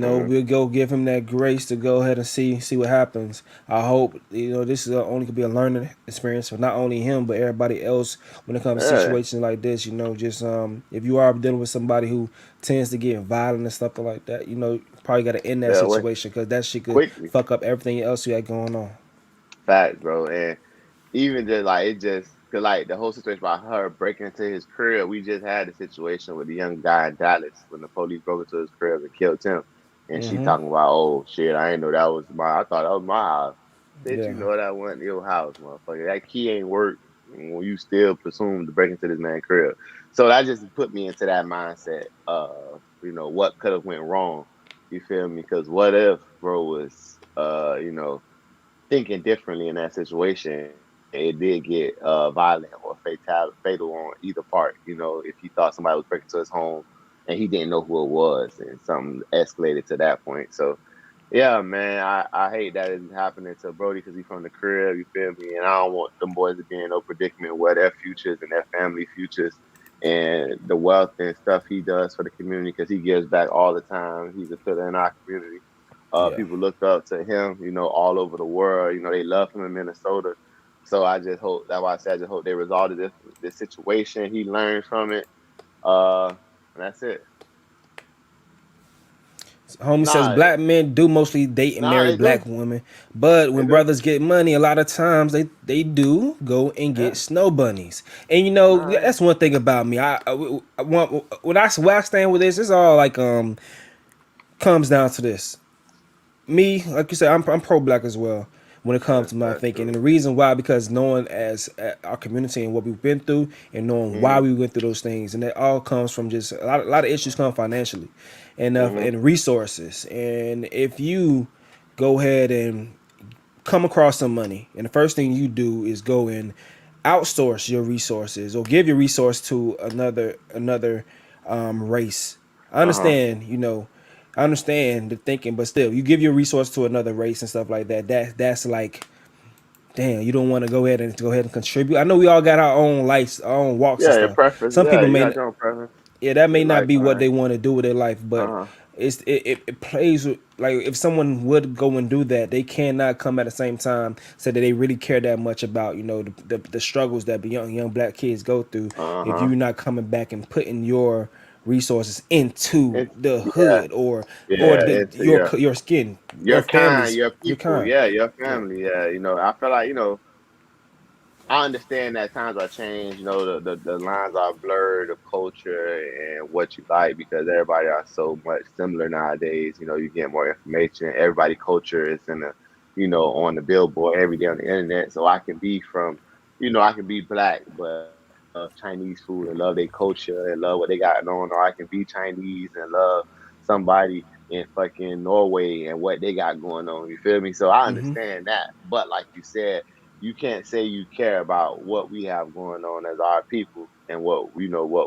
Mm-hmm. we'll go give him that grace to go ahead and see what happens. I hope this is only could be a learning experience for not only him but everybody else when it comes to Yeah. situations like this. Just if you are dealing with somebody who tends to get violent and stuff like that, probably got to end that Stay away situation because that shit could quickly. fuck up everything else you got going on. Facts, bro. And even just like it just cause like the whole situation about her breaking into his crib, we just had a situation with the young guy in Dallas when the police broke into his crib and killed him. And she Hmm. talking about, oh shit, I didn't know that was I thought that was my house. Bitch, Yeah. you know that wasn't your house, motherfucker. That key ain't work when you still presume to break into this man's crib. So that just put me into that mindset of, what could have went wrong. You feel me? Because what if bro was thinking differently in that situation, it did get violent or fatal on either part. If he thought somebody was breaking into his home and he didn't know who it was, and something escalated to that point. So, yeah, man, I hate that it's happening to Brody because he's from the crib. You feel me? And I don't want them boys to be in no predicament where their futures and their family futures and the wealth and stuff he does for the community because he gives back all the time. He's a pillar in our community. Yeah. People look up to him, all over the world. They love him in Minnesota. So I just hope that's why I said I just hope they resolve this situation. He learns from it. And that's it. Homie says Nah, black men do mostly date and nah, marry they do. black women, but They when do. brothers get money, a lot of times they do go and get Yeah. snow bunnies. And Nah. that's one thing about me. I want when I stand with this, it's all like comes down to this. Me, like you said, I'm pro black as well when it comes to my That's thinking, true. and the reason why because knowing as our community and what we've been through, and knowing why Mhm. we went through those things, and that all comes from just a lot of issues come financially, Mhm. and resources, and if you go ahead and come across some money, and the first thing you do is go and outsource your resources or give your resource to another race. I Uh huh. understand, I understand the thinking, but still, you give your resource to another race and stuff like that. That's like, damn, you don't want to go ahead and contribute. I know we all got our own lives, our own walks and Yeah, your stuff. preference. Some Yeah, people you may got your own preference. yeah, that may Your not be what lifeline. they want to do with their life, Uh but huh. it plays like if someone would go and do that, they cannot come at the same time say that they really care that much about the struggles that young black kids go through. Uh If huh. you're not coming back and putting your resources into It's the yeah, hood or yeah. Into your skin, your your kind, families, your your people. kind. Yeah, your Yeah. family. Yeah, I feel like I understand that times are changed. The lines are blurred of culture and what you like because everybody are so much similar nowadays. You get more information. Everybody culture is on the billboard every day on the internet. So I can be I can be black, but love Chinese food and love their culture and love what they got on, or I can be Chinese and love somebody in fucking Norway and what they got going on. You feel me? So I Hmm. understand that. But like you said, you can't say you care about what we have going on as our people and what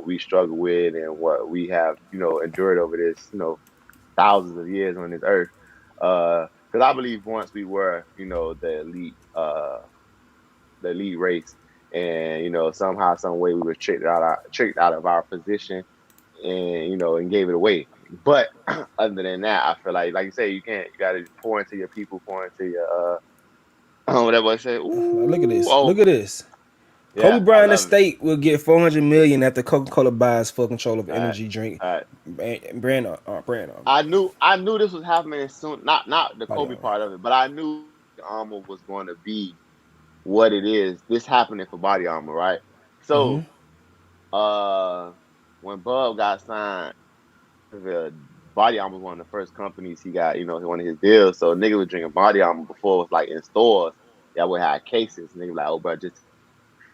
we struggle with and what we have endured over this thousands of years on this earth. Because I believe once we were the elite race, and somehow some way we were tricked out of our position and and gave it away. But other than that, I feel like you say, you can't. You gotta pour into your people, pour into your whatever I say. Look at Ooh, this. Look oh at this. Kobe yeah, I Bryant love it. estate will get 400 million after Coca-Cola buys full control of All right, energy drink all right. brand armor. I knew this was happening soon. Not the Body Kobe armor. part of it, but I knew armor was going to be what it is. This happening for body armor, right? Mm-hmm. So, uh, when Bub got signed, the body armor was one of the first companies he got. One of his deals. So nigga was drinking body armor before it was like in stores. Yeah, we had cases. Nigga like, oh, bro, just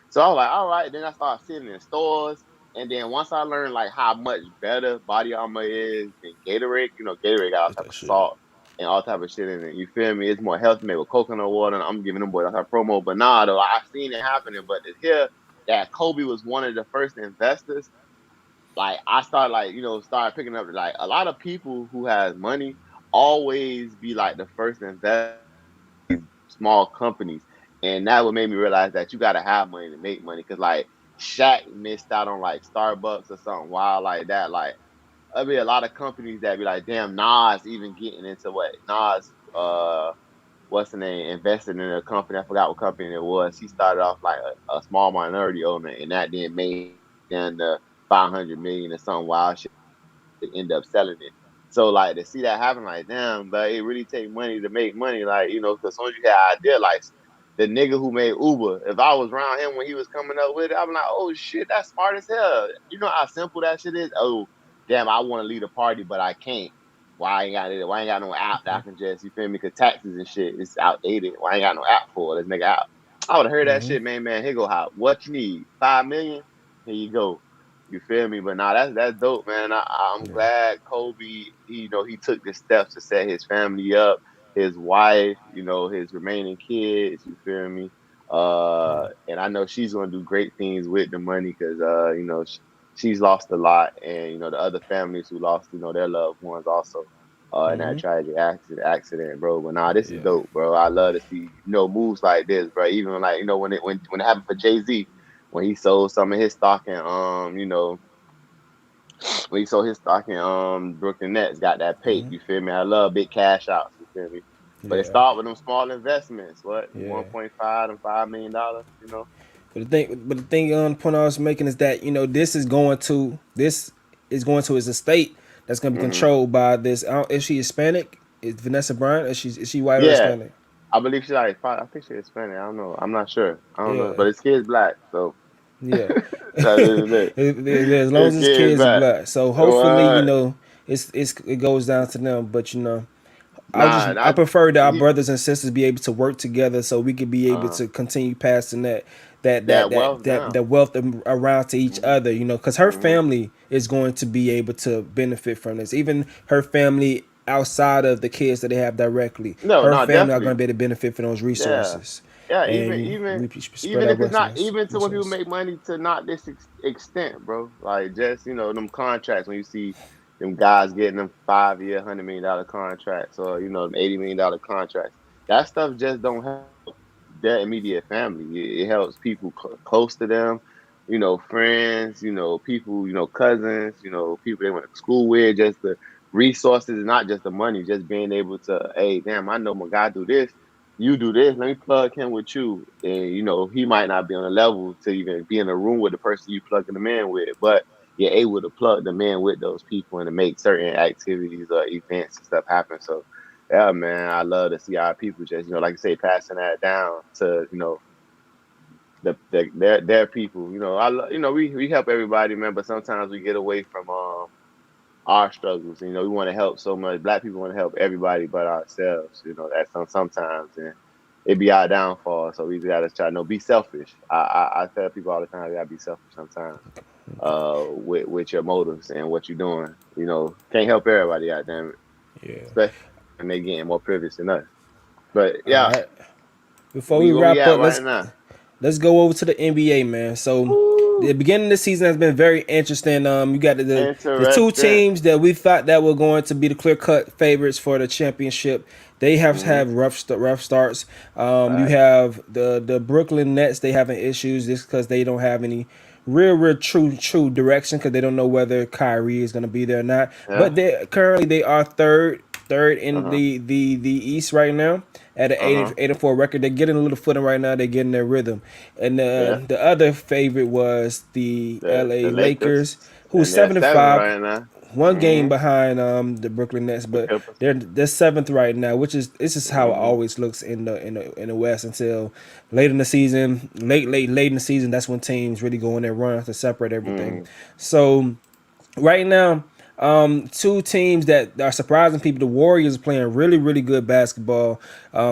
so I was like, all right. Then I started seeing it in stores. And then once I learned like how much better body armor is than Gatorade, Gatorade got all That's type that of shit. salt and all type of shit in it. You feel me? It's more healthy made with coconut water. And I'm giving them boys that promo. But nah, though, I seen it happening. But to hear that Kobe was one of the first investors, like I started like, started picking up like a lot of people who has money always be like the first investor small companies. And that would make me realize that you gotta have money to make money. Cause like Shaq missed out on like Starbucks or something wild like that. Like there'll be a lot of companies that be like, damn, Nas even getting into what Nas what's the name, invested in a company. I forgot what company it was. He started off like a small minority owner and that then made down to 500 million or something wild shit end up selling it. So like to see that happen, like damn, but it really take money to make money, like because as soon as you got an idea, like the nigga who made Uber, if I was around him when he was coming up with it, I'm like, oh shit, that's smart as hell. You know how simple that shit is. Oh damn, I want to lead a party, but I can't. Why I ain't got it? Why I ain't got no app that I can just, you feel me? Cause taxes and shit, it's outdated. Why I ain't got no app for it? Let's make an app. I would have heard that Mm-hmm. shit, man. Here go how. What you need? 5 million? Here you go. You feel me? But nah, that's dope, man. I'm Yeah. glad Kobe, he took the steps to set his family up, his wife, his remaining kids. You feel me? Yeah. And I know she's gonna do great things with the money because she's lost a lot, and the other families who lost their loved ones also. In that Mm-hmm. tragic accident, bro. But nah, this is Yeah. dope, bro. I love to see moves like this, bro. Even like when it happened for Jay-Z, when he sold some of his stock in when he sold his stock in Brooklyn Nets, got that pay. Mm-hmm. You feel me? I love big cash outs. You feel me? But it Yeah. started with them small investments. What Yeah. 1.5 and $5 million. But the thing on the point I was making is that this is going to his estate that's going to be Hmm. controlled by this. Is she Hispanic? Is Vanessa Bryant? Is she white or Yeah, Hispanic? I believe she's like I think she's Hispanic. I don't know. I'm not sure. I don't know. Yeah, But his kid's black, so yeah. that is it. As long as His his kid's kids are black. black, so hopefully What? it goes down to them. But Nah, I not prefer that our he. brothers and sisters be able to work together so we could be able Uh, to continue passing that that that that wealth that, down. that wealth around to each Hmm. other, because her Hmm. family is going to be able to benefit from this. Even her family outside of the kids that they have directly, No, her no, family are going definitely. to be able to benefit from those Yeah. resources, Yeah, even and even we spread even our if it's wealth in not, those even to when people resources. make money to not this extent, bro. Like just them contracts when you see them guys getting them 5 year $100 million contracts or them $80 million contracts. That stuff just don't help their immediate family. It helps people close to them, friends, people, cousins, people they went to school with. Just the resources, not just the money. Just being able to, hey, damn, I know my guy do this, you do this. Let me plug him with you, and he might not be on a level to even be in a room with the person you plugging them in with, but you're able to plug them in with those people and to make certain activities or events and stuff happen. So yeah, man, I love to see our people just, like I say, passing that down to, their people. We help everybody, man, but sometimes we get away from our struggles. We want to help so much. Black people want to help everybody but ourselves. That's sometimes, and it be our downfall. So we gotta try to be selfish. I tell people all the time, you gotta be selfish sometimes. With your motives and what you're doing. Can't help everybody, goddamn it, Yeah. especially when they getting more privilege than us. But All yeah, right. Before we we where we wrap at up, right now. let's go over to the NBA, man. So the Woo! beginning of the season has been very interesting. You got the two Interesting. teams that we thought that were going to be the clear cut favorites for the championship. They have Mm-hmm. had rough starts. You Right. have the Brooklyn Nets. They having issues just because they don't have any real true direction because they don't know whether Kyrie is going to be there or not. Yeah. But they are third in Uh-huh. the East right now at an Uh-huh. 8-4 record. They're getting a little footing right now. They're getting their rhythm. And Yeah. the other favorite was the The L.A. Lakers. Lakers, who's And they're seven and seven five, right now. one game Mm-hmm. behind the Brooklyn Nets, The but Clippers. they're seventh right now, which is this is how it Mm-hmm. always looks in the West until late in the season, late in the season. That's when teams really go in their run to separate everything. Mm-hmm. So right now, two teams that are surprising people. The Warriors are playing really good basketball.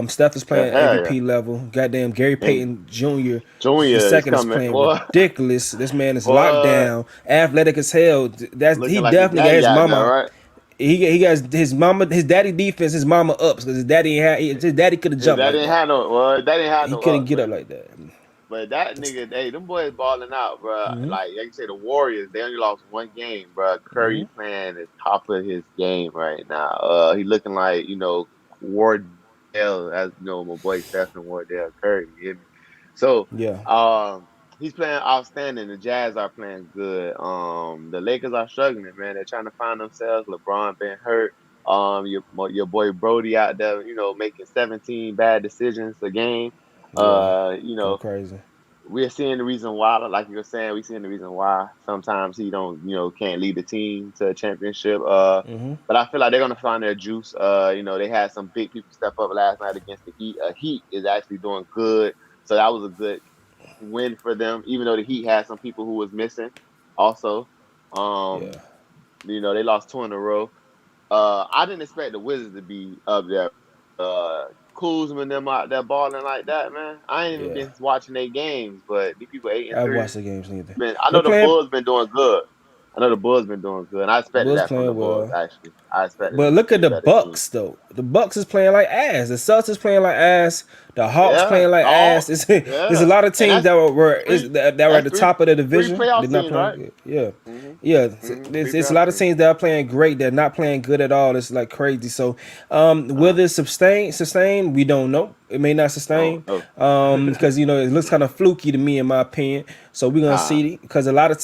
Steph is Yeah, playing hell yeah. MVP level. Goddamn, Gary And Payton Jr. the Junior is second is coming. playing Boy, ridiculous. This man is locked boy, down, athletic as hell. That's he looking like his definitely got daddy his out there, mama. right? He got his mama, his daddy defense, his mama ups because his daddy could have His jumped daddy like ain't that. had no well, daddy ain't had He no couldn't ups, get up like that. but that nigga, hey, them boys balling out, bro. Like you say, the Warriors, they only lost one game, bro. Curry playing the top of his game right now. He looking like Wardell, as my boy Stephen Wardell Curry. You hear me? So, Yeah, he's playing outstanding. The Jazz are playing good. The Lakers are struggling, man. They're trying to find themselves. LeBron been hurt. Your boy Brody out there, making 17 bad decisions a game. yeah, You go know, crazy. we're seeing the reason why, like you were saying, we're seeing the reason why sometimes he don't, can't lead the team to a championship. But I feel like they're gonna find their juice. They had some big people step up last night against the Heat. Heat is actually doing good, so that was a good win for them. Even though the Heat had some people who was missing, also. Yeah, Um, they lost two in a row. I didn't expect the Wizards to be up there. Kuzma and them out there balling like that, man. I ain't even yeah. been watching their games, but these people 8-3. I've watched the games neither. I They're know the playing Bulls been doing good. I know the Bulls been doing good, and I expected Bulls that from the playing Bulls. well. Actually, I expected But them to look be at a the better team. Bucks though. The Bucks is playing like ass. The Celtics playing like ass. The Hawks Yeah, playing like the ass. Hawks. It's a Yeah, lot of and teams that three. that were at That's the three top of the three division. They're playoff not teams, playing right? good. Yeah, Mhm. yeah. Mhm. Three It's a playoff lot of teams. teams that are playing great. They're not playing good at all. It's like crazy. So, Uh, will it sustain? We don't know. It may not no, sustain. no. Because it looks kind of fluky to me, in my opinion. So we're gonna uh, see because a lot of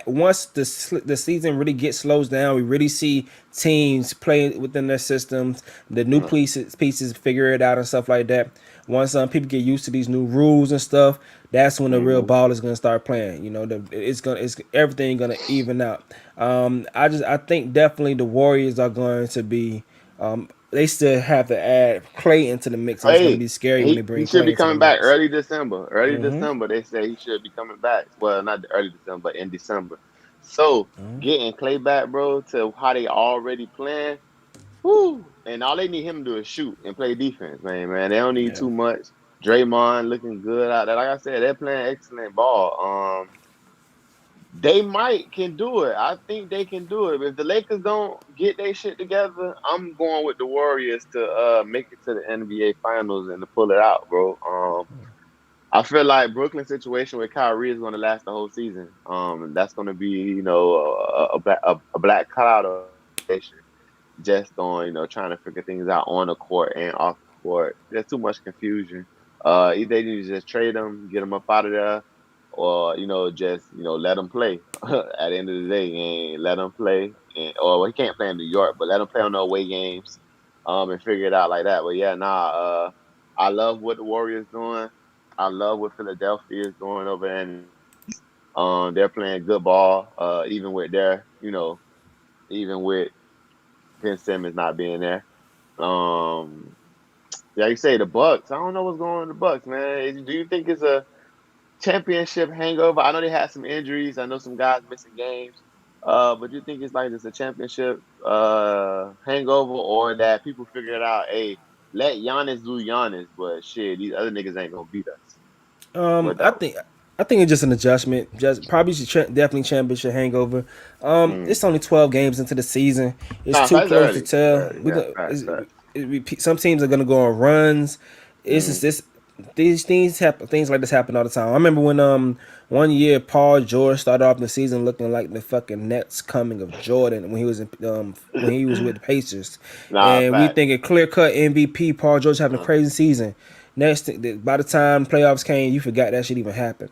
once the season really gets slows down, we really see teams play within their systems. The new uh, pieces figure it out and stuff like that. Once people get used to these new rules and stuff, that's when the real mhm. ball is gonna start playing. It's everything gonna even out. I think definitely the Warriors are going to be. They still have to add Clay into the mix, and it's gonna Hey, be scary when they he bring should Clay be into the coming back mix. early December. Early December, they say he should be coming back. Well, not early December, but in December. So getting Clay back, bro, to how they already playing, whoo, and all they need him to do is shoot and play defense, man. Man, they don't need Yeah. too much. Draymond looking good out there. Like I said, they're playing excellent ball. They might can do it. I think they can do it. If the Lakers don't get their shit together, I'm going with the Warriors to make it to the NBA Finals and to pull it out, bro. I feel like Brooklyn situation with Kyrie is going to last the whole season. That's going to be a black cloud of nation just on trying to figure things out on the court and off the court. There's too much confusion. Either they need to just trade them, get them up out of there, or just let them play. At the end of the day, and let them play. And or well, he can't play in New York, but let him play on the away games, and figure it out like that. But yeah, nah. I love what the Warriors doing. I love what Philadelphia is doing over there. They're playing good ball. Even with Ben Simmons not being there. Um, like you say, the Bucks. I don't know what's going on with the Bucks, man. Do you think it's a championship hangover? I know they had some injuries. I know some guys missing games. But do you think it's like it's a championship hangover, or that people figure it out? Hey, let Giannis do Giannis, but shit, these other niggas ain't gonna beat us. Um, What I though? think I think it's just an adjustment. Just probably definitely championship hangover. Mm. It's only 12 games into the season. It's Nah, too that's close to early. It's tell. early. Yeah, facts, facts. Some teams are gonna go on runs. It's just Mm. this. These things happen. Things like this happen all the time. I remember when one year Paul George started off the season looking like the fucking Nets coming of Jordan when he was with the Pacers, Nah, and we facts. think a clear cut MVP Paul George having a Uh, crazy season. By the time playoffs came, you forgot that shit even happened.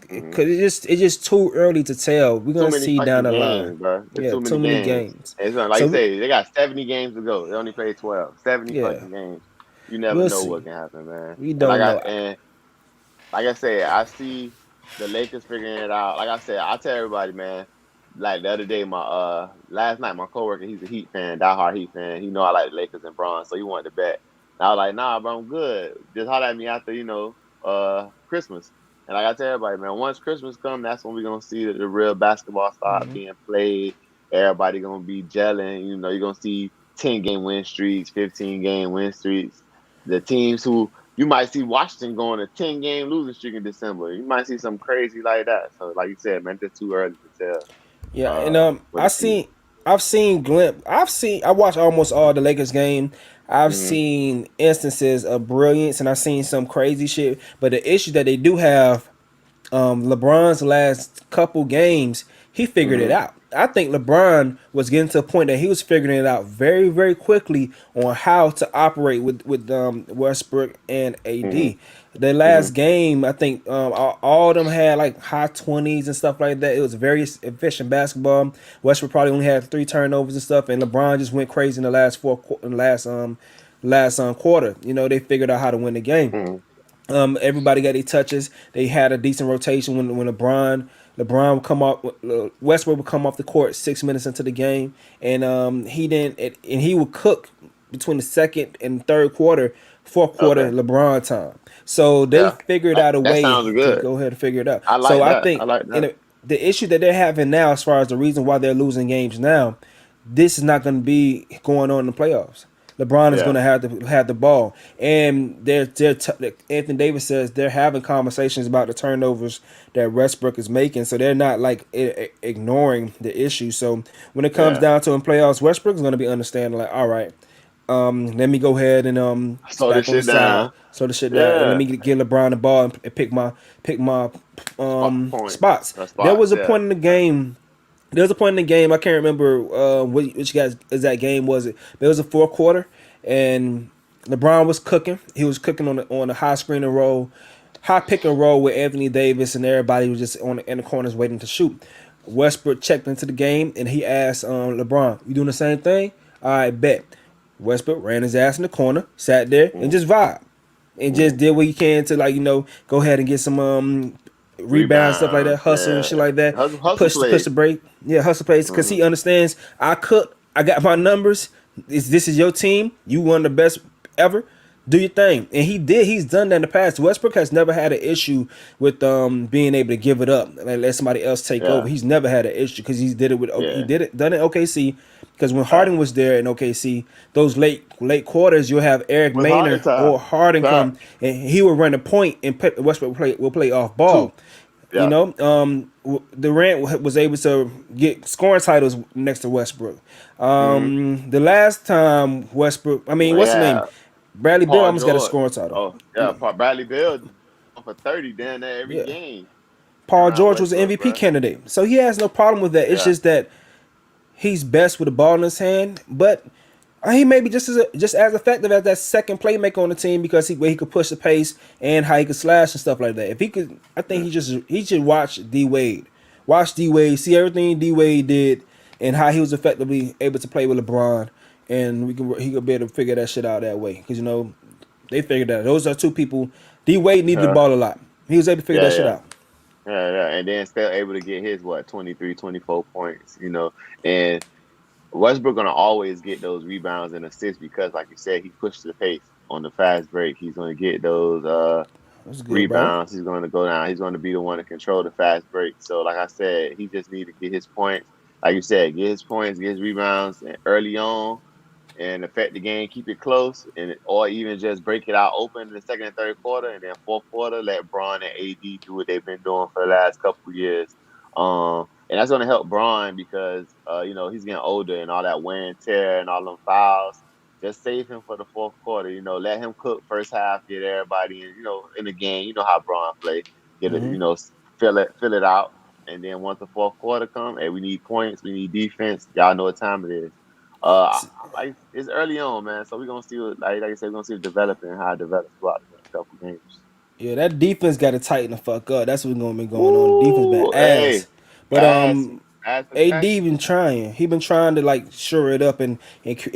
Hmm. Cause it's just too early to tell. We're Too gonna many see down fucking the line. games, bro. It's Yeah, too many too many games. games. And it's like you So say, they got 70 games to go. They only played 12. 70 yeah, fucking games. You never we'll know see. what can happen, man. We And don't know. like I said, I see the Lakers figuring it out. Like I said, I tell everybody, man. Like the other day, my last night, my coworker, he's a Heat fan, diehard Heat fan. He know I like the Lakers and Bron, so he wanted to bet. And I was like, nah, bro, I'm good. Just holler at me after Christmas. And like I tell everybody, man, once Christmas come, that's when we're gonna see the real basketball start Mhm. being played. Everybody gonna be gelling. You're gonna see 10-game win streaks, 15-game win streaks. The teams who you might see Washington going a 10-game losing streak in December. You might see some crazy like that. So, like you said, man, it's too early to tell Yeah, and what the future. I watched almost all the Lakers game. I've Mm-hmm. seen instances of brilliance, and I've seen some crazy shit. But the issue that they do have, LeBron's last couple games, he figured it Mm-hmm. out. I think LeBron was getting to a point that he was figuring it out very, very quickly on how to operate with Westbrook and Mm-hmm. AD. The Mm-hmm. last game, I think all of them had like high 20s and stuff like that. It was very efficient basketball. Westbrook probably only had 3 turnovers and stuff, and LeBron just went crazy in the last quarter. They figured out how to win the game. Mm-hmm. Everybody got their touches. They had a decent rotation when LeBron would come off. Westbrook would come off the court 6 minutes into the game, and he didn't. And he would cook between the second and third quarter, fourth quarter Okay. LeBron time. So they Yeah. figured out a That sounds way to good. go ahead and figure it out. I So like I that. I think like that. the issue that they're having now, as far as the reason why they're losing games now, this is not going to be going on in the playoffs. LeBron is going Yeah. to have the ball, and Anthony Davis says they're having conversations about the turnovers that Westbrook is making, so they're not like ignoring the issue. So when it comes Yeah. down to in playoffs, Westbrook is going to be understanding like, all right, let me go ahead and Slow back this on the shit side, down. slow the shit down, and let Yeah. me get LeBron the ball and pick my Spot points. spots. There Spots. was a Yeah. point in the game. There was a point in the game. I can't remember which guys exact game was it. But it was a fourth quarter, and LeBron was cooking. He was cooking on the high screen and roll, high pick and roll with Anthony Davis, and everybody was just in the corners waiting to shoot. Westbrook checked into the game, and he asked LeBron, "You doing the same thing?" All right, bet. Westbrook ran his ass in the corner, sat there, and Mm-hmm. just vibe, and just Mm-hmm. did what he can to go ahead and get some rebound stuff like that, Rebounds. hustle and Yeah. shit like that. Hustle Push the plays. break. Yeah, hustle pace because Mm-hmm. he understands. I cook. I got my numbers. This is your team. You one of the best ever. Do your thing, and he did. He's done that in the past. Westbrook has never had an issue with being able to give it up and let somebody else take over. Yeah. He's never had an issue because he Yeah. did it done it OKC. Because when Right. Harden was there in OKC, those late quarters, you'll have Eric With Harden Maynard or time. Harden Time. come and he will run the point and Westbrook will play off ball. Two. Yeah. Durant was able to get scoring titles next to Westbrook. Mm-hmm. The last time Westbrook, I mean, what's the name? Yeah. Bradley Bill Paul almost got a George. scoring title. Oh, yeah. Paul Bradley Bill for 30 down there every Yeah, game Paul around George was an Westbrook, MVP bro. candidate, so he has no problem with that. It's Yeah. just that he's best with the ball in his hand, but he may be just as effective as that second playmaker on the team because where he could push the pace and how he could slash and stuff like that. If he could, I think Yeah. he should watch D Wade, see everything D Wade did and how he was effectively able to play with LeBron, and he could be able to figure that shit out that way because they figured that those are two people. D Wade needed the Yeah. ball a lot. He was able to figure Yeah. that shit Yeah. out. Yeah. Yeah. And then still able to get his, 23, 24 points, And Westbrook gonna always get those rebounds and assists because, like you said, he pushed the pace on the fast break. He's gonna get those That's good, bro. rebounds. He's gonna go down. He's gonna be the one to control the fast break. So, like I said, he just need to get his points. Like you said, get his points, get his rebounds early on, and affect the game, keep it close, or even just break it out open in the second and third quarter, and then fourth quarter let Braun and AD do what they've been doing for the last couple of years. And that's going to help Braun because he's getting older and all that wear and tear and all them fouls. Just save him for the fourth quarter. Let him cook first half, get everybody in the game. You know how Braun play. Get it, fill it out, and then once the fourth quarter come, hey, we need points, we need defense. Y'all know what time it is. Like it's early on, man. So we're gonna see what, like I said, we're gonna see it developing, how it develops throughout the next couple games. Yeah, that defense got to tighten the fuck up. That's what's gonna be going on. The defense been Ooh, ass, hey, but ass AD protection. been trying. He been trying to like shore it up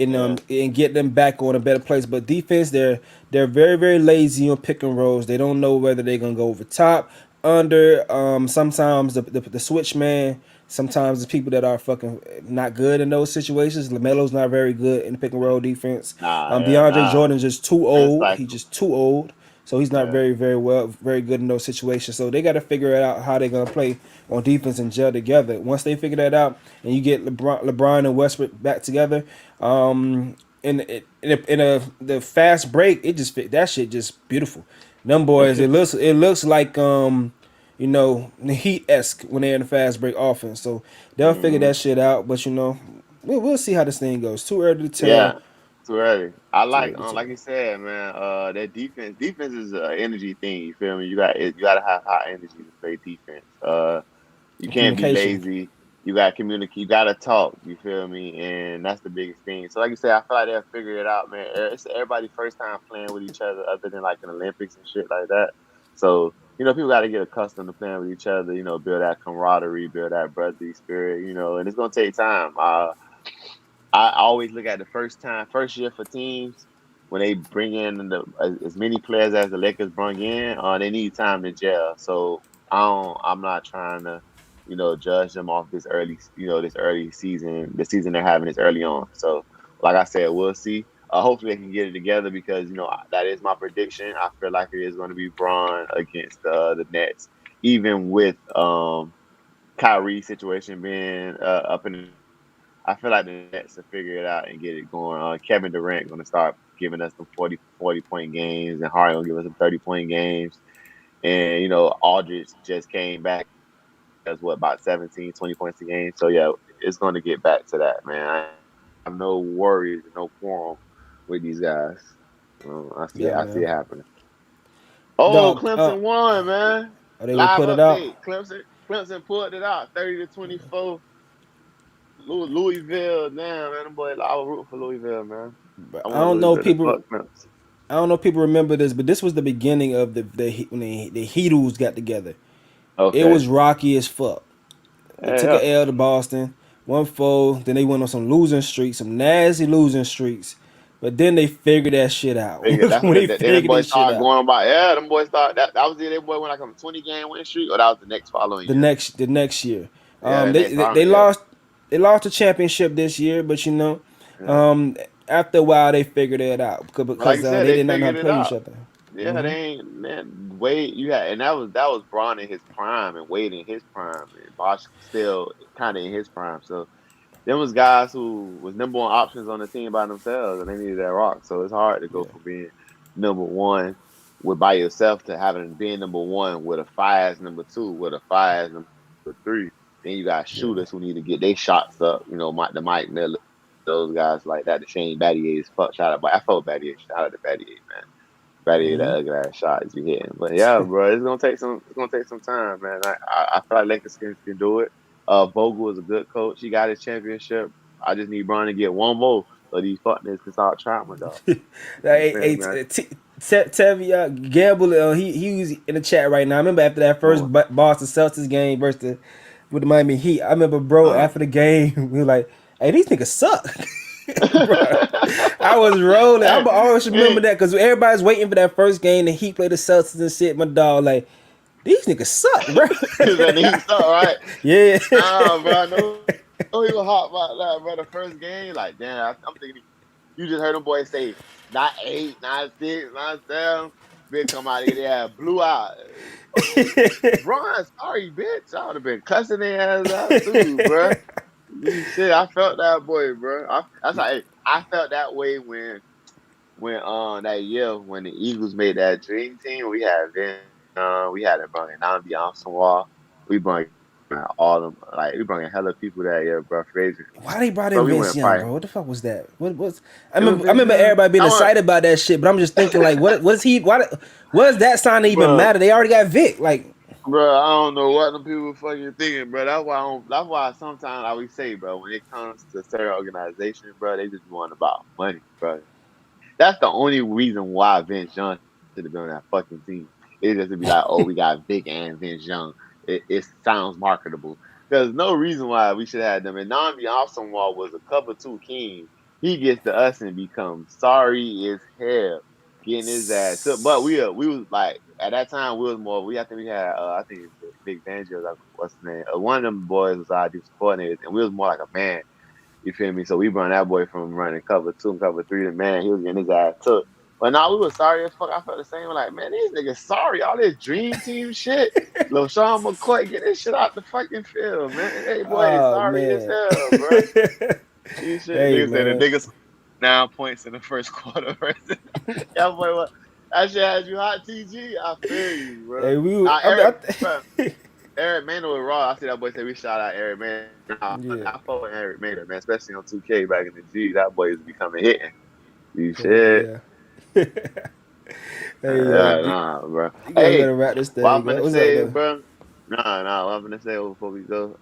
Yeah, and get them back on a better place. But defense, they're very lazy on pick and rolls. They don't know whether they're gonna go over top, under. Sometimes the switch man. Sometimes the people that are fucking not good in those situations. Lamelo's not very good in the pick and roll defense. nah, yeah, DeAndre nah. Jordan's just too And old. He's cycle. just too old. So he's not Yeah, very good in those situations. So they got to figure it out how they're gonna play on defense and gel together. Once they figure that out, and you get LeBron and Westbrook back together, in a the fast break, it just that shit just beautiful. Them boys, it looks like the Heat esque when they're in the fast break offense. So they'll figure hmm that shit out. But we'll see how this thing goes. Too early to tell. yeah. Too early. I Too early to like tell. you said, man. That defense is an energy thing. You feel me? You got to have high energy to play defense. You And can't be communication. lazy. You got to communicate. You got to talk. You feel me? And that's the biggest thing. So, like you said, I feel like they'll figure it out, man. It's everybody first time playing with each other, other than like in the Olympics and shit like that. So, people got to get accustomed to playing with each other. Build that camaraderie, build that brotherly spirit. And it's gonna take time. I always look at the first year for teams when they bring in as many players as the Lakers bring in. They need time to gel. So I'm not trying to, judge them off this early season. The season they're having is early on. So, like I said, we'll see. Hopefully they can get it together because that is my prediction. I feel like it is going to be Braun against the Nets, even with Kyrie's situation being up in the air. I feel like the Nets will figure it out and get it going. Kevin Durant going to start giving us some 40 point games, and Harden going to give us some 30-point games. And, Aldridge just came back and does what, about 17, 20 points a game. So, yeah, it's going to get back to that, man. I have no worries and no quarrel with these guys. Yeah, I see man. it happening. Oh, Dog, Clemson won, man. are they gonna Live put it out? update. Clemson pulled it out, 30-24. Louisville, damn man, them boys. I was rooting for Louisville, man. But I I want don't know if Louisville to people. fuck Clemson. I don't know if people remember this, but this was the beginning of when the Heatles got together. It Okay. was rocky as fuck. They Yeah, took yeah. an L to Boston, 1-4. Then they went on some losing streaks, some nasty losing streaks. But then they figured that shit out. That's When when they them figured boys this shit started out, going by. Yeah, them boys started. That was it. Them boy went like on a 20 game win streak, or that was the next following the year. next year, Yeah, the next they following year. lost the championship this year, but Yeah. um, after a while they figured it out But like because you said, they they didn't know how figured to it play each out. other. Yeah, they ain't man. Wade, and that was Braun in his prime, and Wade in his prime, and Bosh still kind of in his prime. So them was guys who was number one options on the team by themselves, and they needed that rock. So it's hard to go Yeah, from being number one with by yourself to having being number one with a fire as number two, with a fire as number three. Then you got yeah. shooters who need to get their shots up. The Mike Miller, those guys like that. The Shane Battier's fuck shot up, but I felt Battier. Shout out to Battier, man. Battier, that ugly ass shot is be hitting. But yeah, bro, it's gonna take some. It's gonna take some time, man. I feel like Lakers can do it. Vogel is a good coach. He got his championship. I just need Bron to get one more so these partners can start trying, dog. You Hey, feel me? Man? Tevy Gamble, he was in the chat right now. I remember after that first Uh, Boston Celtics game versus with the Miami Heat. I remember, bro, uh. after the game, we were like, "Hey, these niggas suck." Bro, I was rolling. I Hey, always remember hey, that because everybody's waiting for that first game. The Heat play the Celtics and shit. My dog, like, these niggas suck, bro. that he suck, right? Yeah. Nah, bro. I know he was hot about that, bro. The first game, like, damn. I'm thinking you just heard them boys say not 8, not 6, not 7. Big come out of there, blew out. Oh, Bron, sorry, bitch. I would have been cussing their ass out too, bro. Shit, I felt that boy, bro. That's like I felt that way when that year when the Eagles made that dream team. We had Vince Young, we had it bringing Namdi Wall. We brought all them like we brought hella people that year, bro. Crazy, Why they brought bro. in We Vince went Young, probably bro? What the fuck was that? What was? it was I Vince remember Young. everybody being I want, excited about that shit, but I'm just thinking like, what is he? What does that sign even bro. matter? They already got Vic. Like, Bro, I don't know what the people fucking thinking, bro. That's why sometimes I always say, bro, when it comes to certain organizations, bro, they just want about money, bro. That's the only reason why Vince Young should have been on that fucking team. It just to be like, oh, we got Vic and Vince Young. It sounds marketable. There's no reason why we should have them. And Nambi Asamoah was a cover two king. He gets to us and becomes sorry as hell getting his ass took. But we was like at that time we was more. I think we had I think Big Fangio, like what's his name? One of them boys was our defensive coordinator, and we was more like a man. You feel me? So we brought that boy from running cover two and cover three to man. He was getting his ass took. But now we was sorry as fuck. I felt the same. We're like, man, these niggas sorry. All this dream team shit. LaShawn McCoy, get this shit out the fucking field, man. Hey, boy, Oh sorry as man. hell, bro. These shit. Hey Niggas said the man. niggas 9 points in the first quarter. Yeah, boy, what? That shit had you hot, TG. I feel you, bro. Hey, we. Now, I mean, bro, Eric Maynard was raw. I see that boy say we shout out Eric Maynard. yeah. I follow Eric Maynard, man, especially on 2K back in the G. That boy is becoming hitting. You Oh shit. yeah. Hey, Yeah, nah, bro. you gotta Hey, go to wrap this what I'm thing up. gonna What's up say, though? bro? Nah, what I'm gonna say before we go.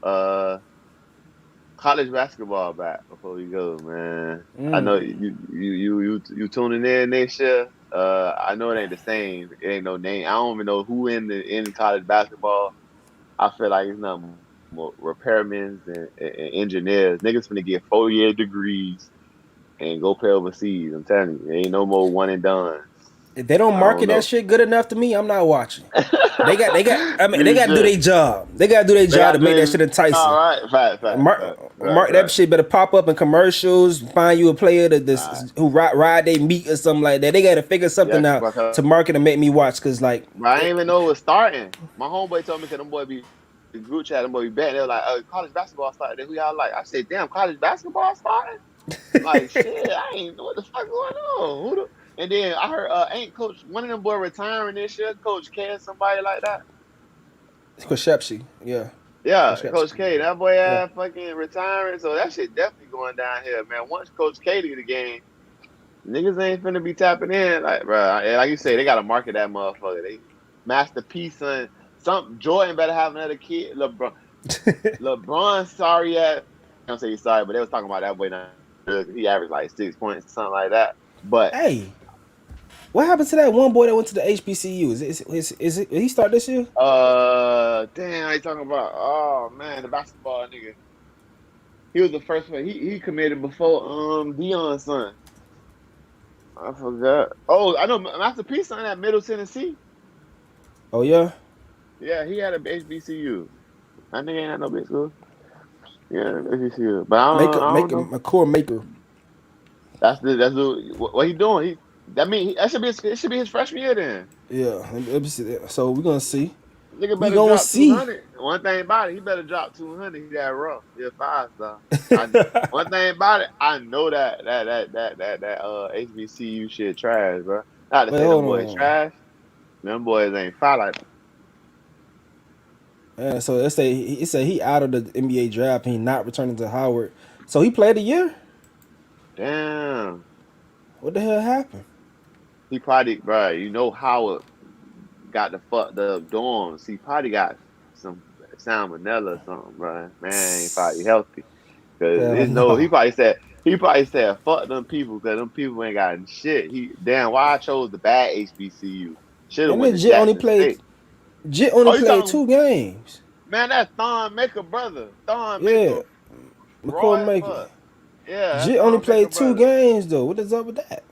College basketball back before we go, man. I know Mm. you tuning in next year. I know it ain't the same. It ain't no name. I don't even know who in college basketball. I feel like it's not more repairmen and engineers. Niggas finna get 4 year degrees and go play overseas. I'm telling you, there ain't no more one and done. If they don't I don't market that know. shit good enough to me, I'm not watching. They got. I mean, they You got to do should. their job. They got to do their They job got to to make do that shit this. All enticing. right, Mark right. that shit better pop up in commercials. Find you a player All right. who ride they meet or something like that. They got to figure Yeah, something out because to market and make me watch. Cause like, but I didn't even know it was starting. My homeboy told me because them boy be the group chat, them boy be betting. They were like, "Oh, college basketball started." Then who y'all like? I said, "Damn, college basketball started." Like shit, I ain't know what the fuck going on. And then I heard ain't coach one of them boy retiring this year, Coach K or somebody like that. Koshepsi, yeah, Yeah, Koshepsi, Coach K, that boy yeah. fucking retiring. So that shit definitely going down here, man. Once Coach K leave the game, niggas ain't finna be tapping in. Like, bro, like you say, they gotta market that motherfucker. They masterpiece, son. Some Jordan better have another kid. LeBron, sorry ass. I don't say he's sorry, but they was talking about that boy now. He averaged like 6 points or something like that. But Hey, what happened to that one boy that went to the HBCU? He start this year? damn, I talking about. Oh man, the basketball nigga. He was the first one. He committed before Dion's son. I forgot. Oh, I know Masterpiece son at Middle Tennessee. Oh yeah, Yeah, he had a HBCU. I think ain't had no big school. Yeah, HBCU. But I don't know. a core maker. That's what he doing. That should be it should be his freshman year then. Yeah, so we're gonna see. Nigga We better gonna drop see. 200. One thing about it, he better drop 200. He that rough. He a 5 star. I one thing about it, I know that HBCU shit trash, bro. Not to Wait, say them hold boys on. trash. Them boys ain't fire like that. So it say he out of the NBA draft and he not returning to Howard. So he played a year. Damn. What the hell happened? He probably, bro. You know Howard got the fucked up dorms. He probably got some salmonella or something, bro. Man, ain't probably healthy. Cause Hell it's no, no. he probably said fuck them people because them people ain't got shit. He damn why I chose the bad HBCU. Should have And went then to Jackson State. Jit only Oh, you played talking 2 games. man? That's Thon Maker brother. Thon Yeah, Maker McCoy raw as Maker. fuck. Yeah, that's Jit only Thon Maker played two brother. games though. What is up with that?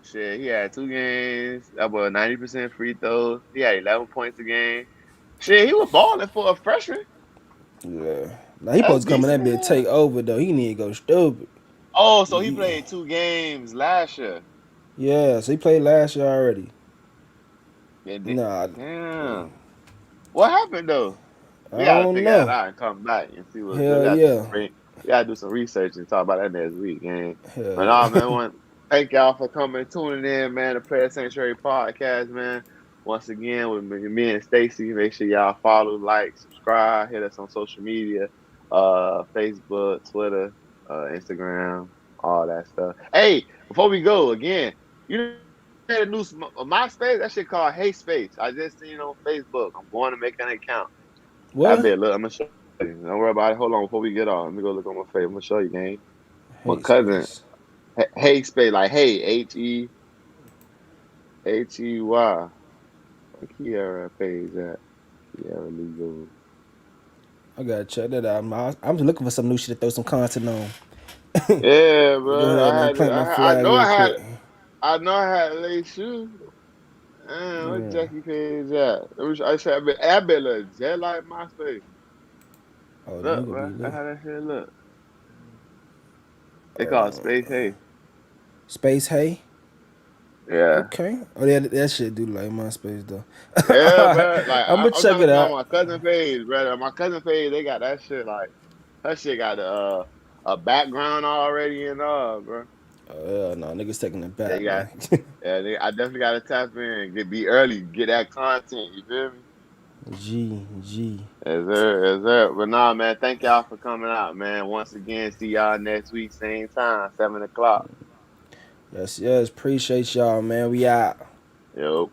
Shit, he had 2 games. That was 90% free throws. He had 11 points a game. Shit, he was balling for a freshman. Yeah. Now he That's supposed to come in decent that as bit hell. take over though. He need to go stupid. Oh, so he He- played 2 games last year. yeah, so he played last year already. And Nah, damn. What happened though? I We gotta don't figure that know. out and come back and see what's good. Hell yeah. We gotta do some research and talk about that next week, gang. Hell But nah, man, yeah. thank y'all for coming, tuning in, man. The Prayer Sanctuary podcast, man. Once again, with me and Stacy. Make sure y'all follow, like, subscribe, hit us on social media, Facebook, Twitter, Instagram, all that stuff. Hey, before we go again, you know a new MySpace? That shit called Hey Space. I just seen it on Facebook. I'm going to make an account. I What? bet. Look, I'm gonna show you. Don't worry about it. Hold on before we get on. Let me go look on my face. I'm gonna show you, gang. My Hate cousin, space. Hey Spade, like Hey, H-E-H-E-Y. Kiara page at Kiara Legal. I gotta check that out. I'm just looking for some new shit to throw some content on. Yeah, Go bro. ahead and plant my I flag know real I had quick. I know I had late shoe. What Yeah. Jackie page at? I said I bet look just like MySpace. Oh, then you Look, gonna be bro. That's lit. how that shit look. They Hold call it on. Space Hey. Space Hay. Yeah. Okay. Oh yeah, that shit do like MySpace though. Yeah, bro. Like I'm gonna I'm check trying to it find out. my cousin page, brother. My cousin page, they got that shit like her shit got a background already and all, bro. Oh yeah, no, niggas taking it They back, got man. I definitely gotta tap in and be early, get that content, you feel me? G. Yes, sir. But nah, man, thank y'all for coming out, man. Once again, see y'all next week, same time, 7 o'clock. Yes, yes. Appreciate y'all, man. We out. Yo.